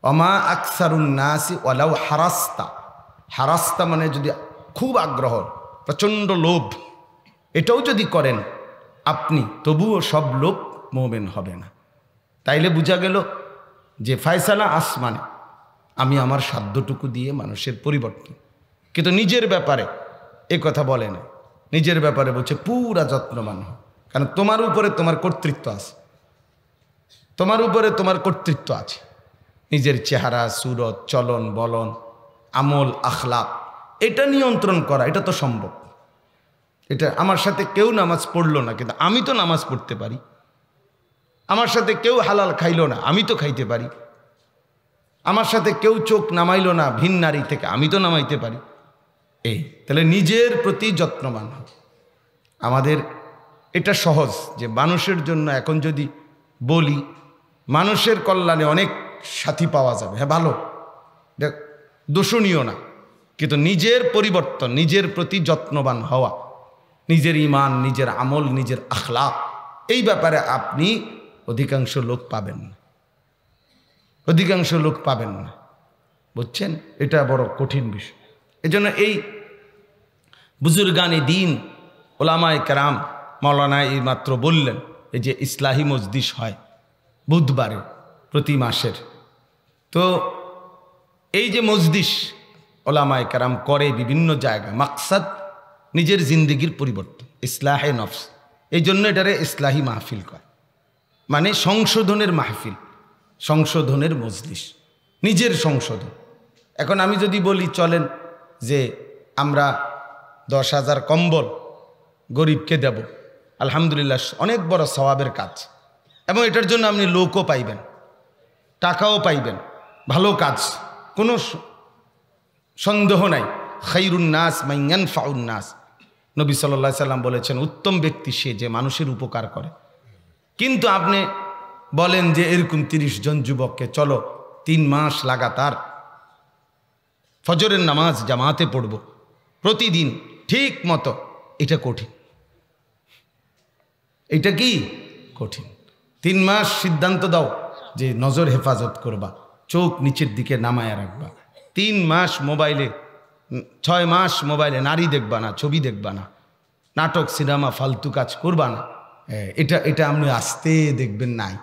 ওমা আকসারুন নাসি ওয়ালাউ হারাসতা মানে যদি খুব আগ্রহ, প্রচণ্ড লোভ, এটাও যদি করেন আপনি, তবুও সব লোক মুমিন হবে না। তাইলে বোঝা গেল যে ফয়সালা আসমানে, আমি আমার সাধ্যটুকু দিয়ে মানুষের পরিবর্তন। কিন্তু নিজের ব্যাপারে এ কথা বলে না, নিজের ব্যাপারে বলছে পুরা যত্নবান হোক, কারণ তোমার উপরে তোমার কর্তৃত্ব আছে, নিজের চেহারা, সুরত, চলন বলন, আমল, আখলাক এটা নিয়ন্ত্রণ করা এটা তো সম্ভব। এটা আমার সাথে কেউ নামাজ পড়লো না, কিন্তু আমি তো নামাজ পড়তে পারি। আমার সাথে কেউ হালাল খাইলো না, আমি তো খাইতে পারি। আমার সাথে কেউ চোখ নামাইলো না ভিন নারী থেকে, আমি তো নামাইতে পারি। এই তাহলে নিজের প্রতি যত্নবান হোক। আমাদের এটা সহজ যে মানুষের জন্য এখন যদি বলি মানুষের কল্যাণে অনেক সাথী পাওয়া যাবে, হ্যাঁ ভালো, দোষণীয় না, কিন্তু নিজের পরিবর্তন, নিজের প্রতি যত্নবান হওয়া, নিজের ঈমান, নিজের আমল, নিজের আখলাক, এই ব্যাপারে আপনি অধিকাংশ লোক পাবেন না, অধিকাংশ লোক পাবেন না, বুঝছেন? এটা বড় কঠিন বিষয়। এজন্য এই বুজুর্গানে দিন ওলামায়ে কেরাম মাওলানা এই মাত্র বললেন এই যে ইসলাহি মজলিস হয় বুধবারে প্রতি মাসের, তো এই যে মজলিস ওলামায়ে কেরাম করে বিভিন্ন জায়গায়, মাকসাদ নিজের জিন্দেগির পরিবর্তন, ইসলাহে নফস, এই জন্য এটারে ইসলাহি মাহফিল কয়, মানে সংশোধনের মাহফিল, সংশোধনের মজলিস, নিজের সংশোধন। এখন আমি যদি বলি চলেন যে আমরা 10,000 কম্বল গরিবকে দেব, আলহামদুলিল্লাহ অনেক বড় সওয়াবের কাজ, এবং এটার জন্য আপনি লোকও পাইবেন, টাকাও পাইবেন, ভালো কাজ, কোনো সন্দেহ নাই। খাইরুন নাস মান ইয়ানফাউন নাস, নবী সাল্লাল্লাহু আলাইহি সাল্লাম বলেছেন উত্তম ব্যক্তি সে যে মানুষের উপকার করে। কিন্তু আপনি বলেন যে এরকম 30 জন যুবককে চলো 3 মাস লাগাতার ফজরের নামাজ জামাতে পড়ব প্রতিদিন ঠিক মতো, এটা কঠিন। এটা কি কঠিন? 3 মাস সিদ্ধান্ত দাও যে নজর হেফাজত করবা, চোখ নিচের দিকে নামায়া রাখবা, 3 মাস মোবাইলে, 6 মাস মোবাইলে নারী দেখবা না, ছবি দেখবা না, নাটক সিনেমা ফালতু কাজ করবা না, এটা আপনি আসতে দেখবেন নাই।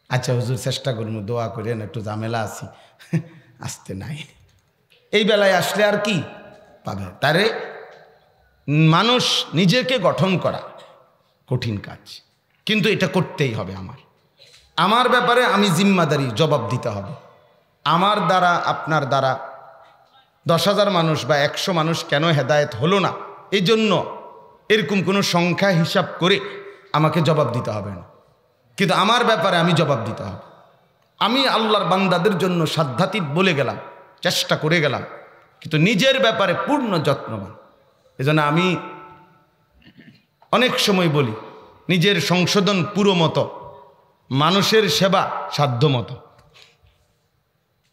আচ্ছা হুজুর চেষ্টা করবো, দোয়া করেন, একটু ঝামেলা আছি, আসতে নাই। এই বেলায় আসলে আর কি পাবে? তারে মানুষ নিজেকে গঠন করা কঠিন কাজ, কিন্তু এটা করতেই হবে। আমার ব্যাপারে আমি জিম্মাদারি, জবাব দিতে হবে। আমার দ্বারা, আপনার দ্বারা 10,000 মানুষ বা 100 মানুষ কেন হেদায়েত হলো না, এই জন্য এরকম কোনো সংখ্যা হিসাব করে আমাকে জবাব দিতে হবে না, কিন্তু আমার ব্যাপারে আমি জবাব দিতে হবে। আমি আল্লাহর বান্দাদের জন্য সাধ্যাতীত বলে গেলাম, চেষ্টা করে গেলাম, কিন্তু নিজের ব্যাপারে পূর্ণ যত্নবান। এজন্য আমি অনেক সময় বলি নিজের সংশোধন পুরো মতো, মানুষের সেবা সাধ্য মতো।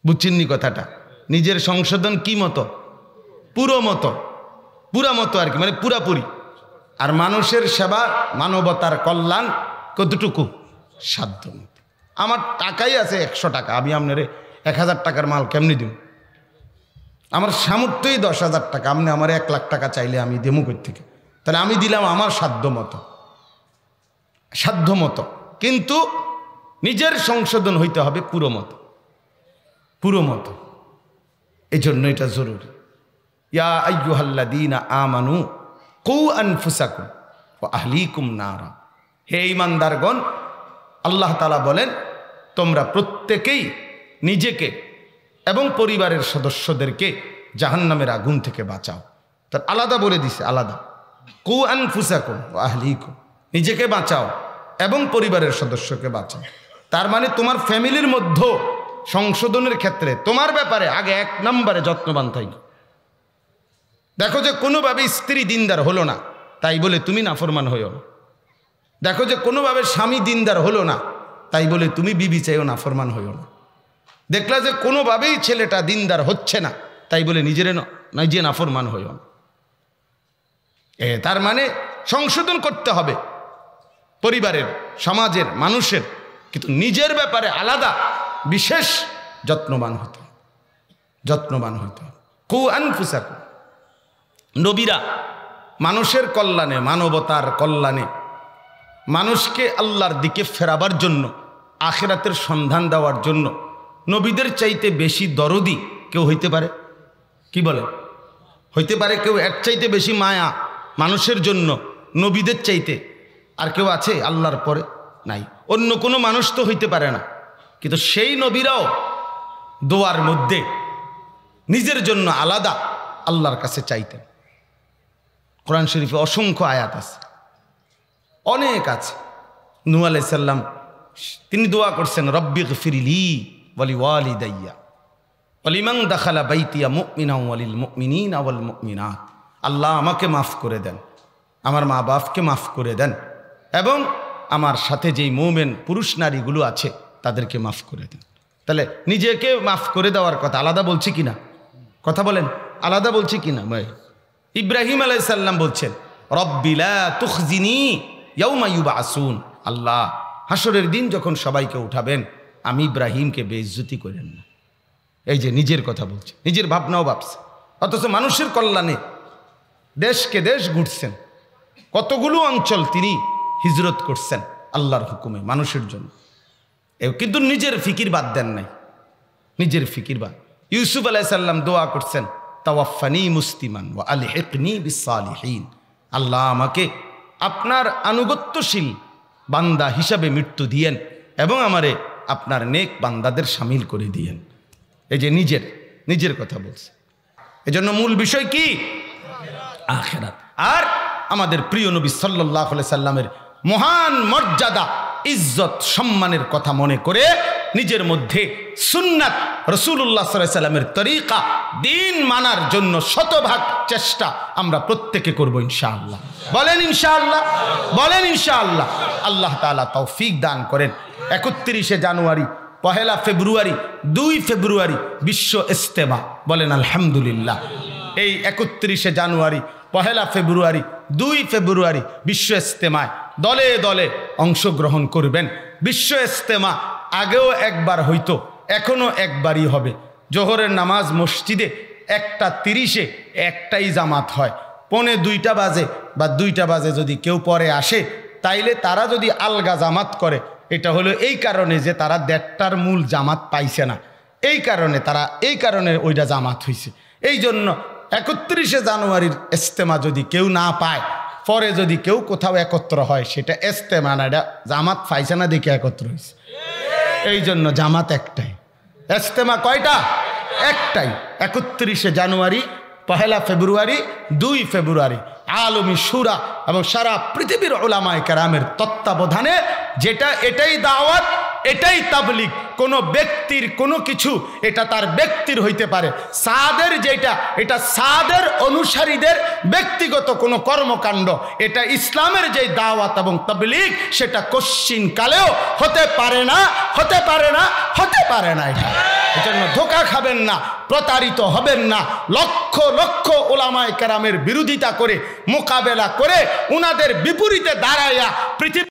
বুঝছেননি কথাটা? নিজের সংশোধন কি মতো? পুরো মতো, পুরা মতো আর কি, মানে পুরাপুরি। আর মানুষের সেবা, মানবতার কল্যাণ কতটুকু? সাধ্য মতো। আমার টাকাই আছে 100 টাকা, আমি আপনারে 1000 টাকার মাল কেমনি দিব? আমার সামর্থ্যই 10,000 টাকা, আপনি আমার 1 লাখ টাকা চাইলে আমি দেবো কই থেকে? তাহলে আমি দিলাম আমার সাধ্য মতো, সাধ্য মতো, কিন্তু নিজের সংশোধন হইতে হবে পুরো মতো, পুরো মতো। এই জন্য এটা জরুরি। ইয়া আইয়ুহাল্লাযীনা আমানু কু আনফুসাকুম ওয়া আহলিকুম নারা, হে ঈমানদারগণ, আল্লাহ তাআলা বলেন তোমরা প্রত্যেকেই নিজেকে এবং পরিবারের সদস্যদেরকে জাহান্নামের আগুন থেকে বাঁচাও। তার আলাদা বলে দিছে, আলাদা, কু আনফুসাকুম ওয়া আহলিকুম, নিজেকে বাঁচাও এবং পরিবারের সদস্যকে বাঁচাও। তার মানে তোমার ফ্যামিলির মধ্যে সংশোধনের ক্ষেত্রে তোমার ব্যাপারে আগে 1 নম্বরে যত্নবান থাকি। দেখো যে কোনোভাবে স্ত্রী দিনদার হলো না, তাই বলে তুমি নাফরমান হইও না। দেখো যে কোনোভাবে স্বামী দিনদার হলো না, তাই বলে তুমি বিবি চাইও নাফরমান হইও না। দেখলা যে কোনোভাবেই ছেলেটা দিনদার হচ্ছে না, তাই বলে নিজে নাফরমান হইও না। তার মানে সংশোধন করতে হবে পরিবারের, সমাজের, মানুষের, কিন্তু নিজের ব্যাপারে আলাদা বিশেষ যত্নবান হতে হবে, যত্নবান হতে হবে। কু আনফুসাকুম, নবীরা মানুষের কল্যাণে, মানবতার কল্যাণে, মানুষকে আল্লাহর দিকে ফেরাবার জন্য, আখিরাতের সন্ধান দেওয়ার জন্য নবীদের চাইতে বেশি দরদি কেউ হইতে পারে? কি বলে? হইতে পারে কেউ এর চাইতে বেশি মায়া মানুষের জন্য নবীদের চাইতে আর কেউ আছে আল্লাহর পরে? নাই। অন্য কোনো মানুষ তো হইতে পারে না, কিন্তু সেই নবীরাও দোয়ার মধ্যে নিজের জন্য আলাদা আল্লাহর কাছে চাইতেন। কোরআন শরীফে অসংখ্য আয়াত আছে, অনেক আছে। নূহ আলাইহিস সালাম তিনি দোয়া করছেন, রব্বিগফিরলি ওয়ালি ওয়ালিদাইয়া ওয়ালিমান দাখালা বাইতিয়া মুমিনান ওয়ালিল মুমিনিনা ওয়াল মুমিনাত। আল্লাহ আমাকে মাফ করে দেন, আমার মা বাপকে মাফ করে দেন, এবং আমার সাথে যেই মুমিন পুরুষ নারীগুলো আছে তাদেরকে মাফ করে দেন। তাহলে নিজেকে মাফ করে দেওয়ার কথা আলাদা বলছি কিনা? কথা বলেন, আলাদা বলছি কিনা? ভাই ইব্রাহিম আলাইহিস সালাম বলছেন, রব্বি লা তুখজিনি ইয়াউমা ইউবআসুন। আল্লাহ হাসরের দিন যখন সবাইকে উঠাবেন আমি ইব্রাহিমকে বেইজ্জতি করেন না। এই যে নিজের কথা বলছে, নিজের ভাবনাও ভাবছে, অথচ মানুষের কল্যাণে দেশকে দেশ ঘুরছেন, কতগুলো অঞ্চল তিনি হিজরত করছেন আল্লাহর হুকুমে মানুষের জন্য। কিন্তু নিজের ফিকির বাদ দেন নাই, নিজের ফিকির বাদ। ইউসুফ আলাইহিস সালাম দোয়া করছেন, তাওয়াফানি মুসলিমান ওয়া আলহিকনি বিসসালিহিন। আল্লাহ আমাকে আপনার আনুগত্যশীল বান্দা হিসাবে মৃত্যু দিয়েন এবং আমারে আপনার নেক বান্দাদের শামিল করে দিয়েন। এই যে নিজের কথা বলছে। এজন্য মূল বিষয় কি? আখিরাত। আর আমাদের প্রিয় নবী সাল্লাল্লাহু আলাইহি সাল্লামের মহান মর্যাদা, ইজ্জত, সম্মানের কথা মনে করে নিজের মধ্যে সুন্নাত রাসূলুল্লাহ সাল্লাল্লাহু আলাইহি সাল্লামের তরিকা দিন মানার জন্য শতভাগ চেষ্টা আমরা প্রত্যেকে করব ইনশাআল্লাহ। বলেন ইনশাআল্লাহ, বলেন ইনশাআল্লাহ। আল্লাহ তাআলা তৌফিক দান করেন। 31শে জানুয়ারি, 1 ফেব্রুয়ারি, 2 ফেব্রুয়ারি বিশ্ব ইজতেমা। বলেন আলহামদুলিল্লাহ। এই 31শে জানুয়ারি, 1 ফেব্রুয়ারি, 2 ফেব্রুয়ারি বিশ্ব ইজতেমায় দলে দলে অংশগ্রহণ করবেন। বিশ্ব ইজতেমা আগেও একবার হইতো, এখনো একবারই হবে। জোহরের নামাজ মসজিদে 1:30-এ একটাই জামাত হয়। 1:45 বাজে বা 2টা বাজে যদি কেউ পরে আসে, তাইলে তারা যদি আলগা জামাত করে, এটা হলো এই কারণে যে তারা 1:30টার মূল জামাত পাইছে না, এই কারণে ওইটা জামাত হয়েছে। এই জন্য 31শে জানুয়ারির ইজতেমা যদি কেউ না পায়, পরে যদি কেউ কোথাও একত্র হয়, সেটা ইজতেমা না, এটা জামাত পাইছে না দেখে একত্র হয়েছে। এই জন্য জামাত একটাই, ইজতেমা কয়টা? একটাই। 31শে জানুয়ারি, 1 ফেব্রুয়ারি, 2 ফেব্রুয়ারি আলমী শুরা এবং সারা পৃথিবীর উলামায়ে কেরামের তত্ত্বাবধানে এটাই দাওয়াত, এটাই তাবলীগ। কোনো ব্যক্তির কোনো কিছু, এটা তার ব্যক্তির হইতে পারে। সাদের যেটা, এটা সাদের অনুসারীদের ব্যক্তিগত কোনো কর্মকাণ্ড। এটা ইসলামের যে দাওয়াত এবং তাবলীগ, সেটা কশ্চিন কালেও হতে পারে না, হতে পারে না, হতে পারে না। এটা এজন্য ধোঁকা খাবেন না, প্রতারিত হবেন না। লক্ষ লক্ষ উলামায়ে কেরামের বিরোধিতা করে, মোকাবেলা করে, উনাদের বিপরীতে দাঁড়াইয়া পৃথিবী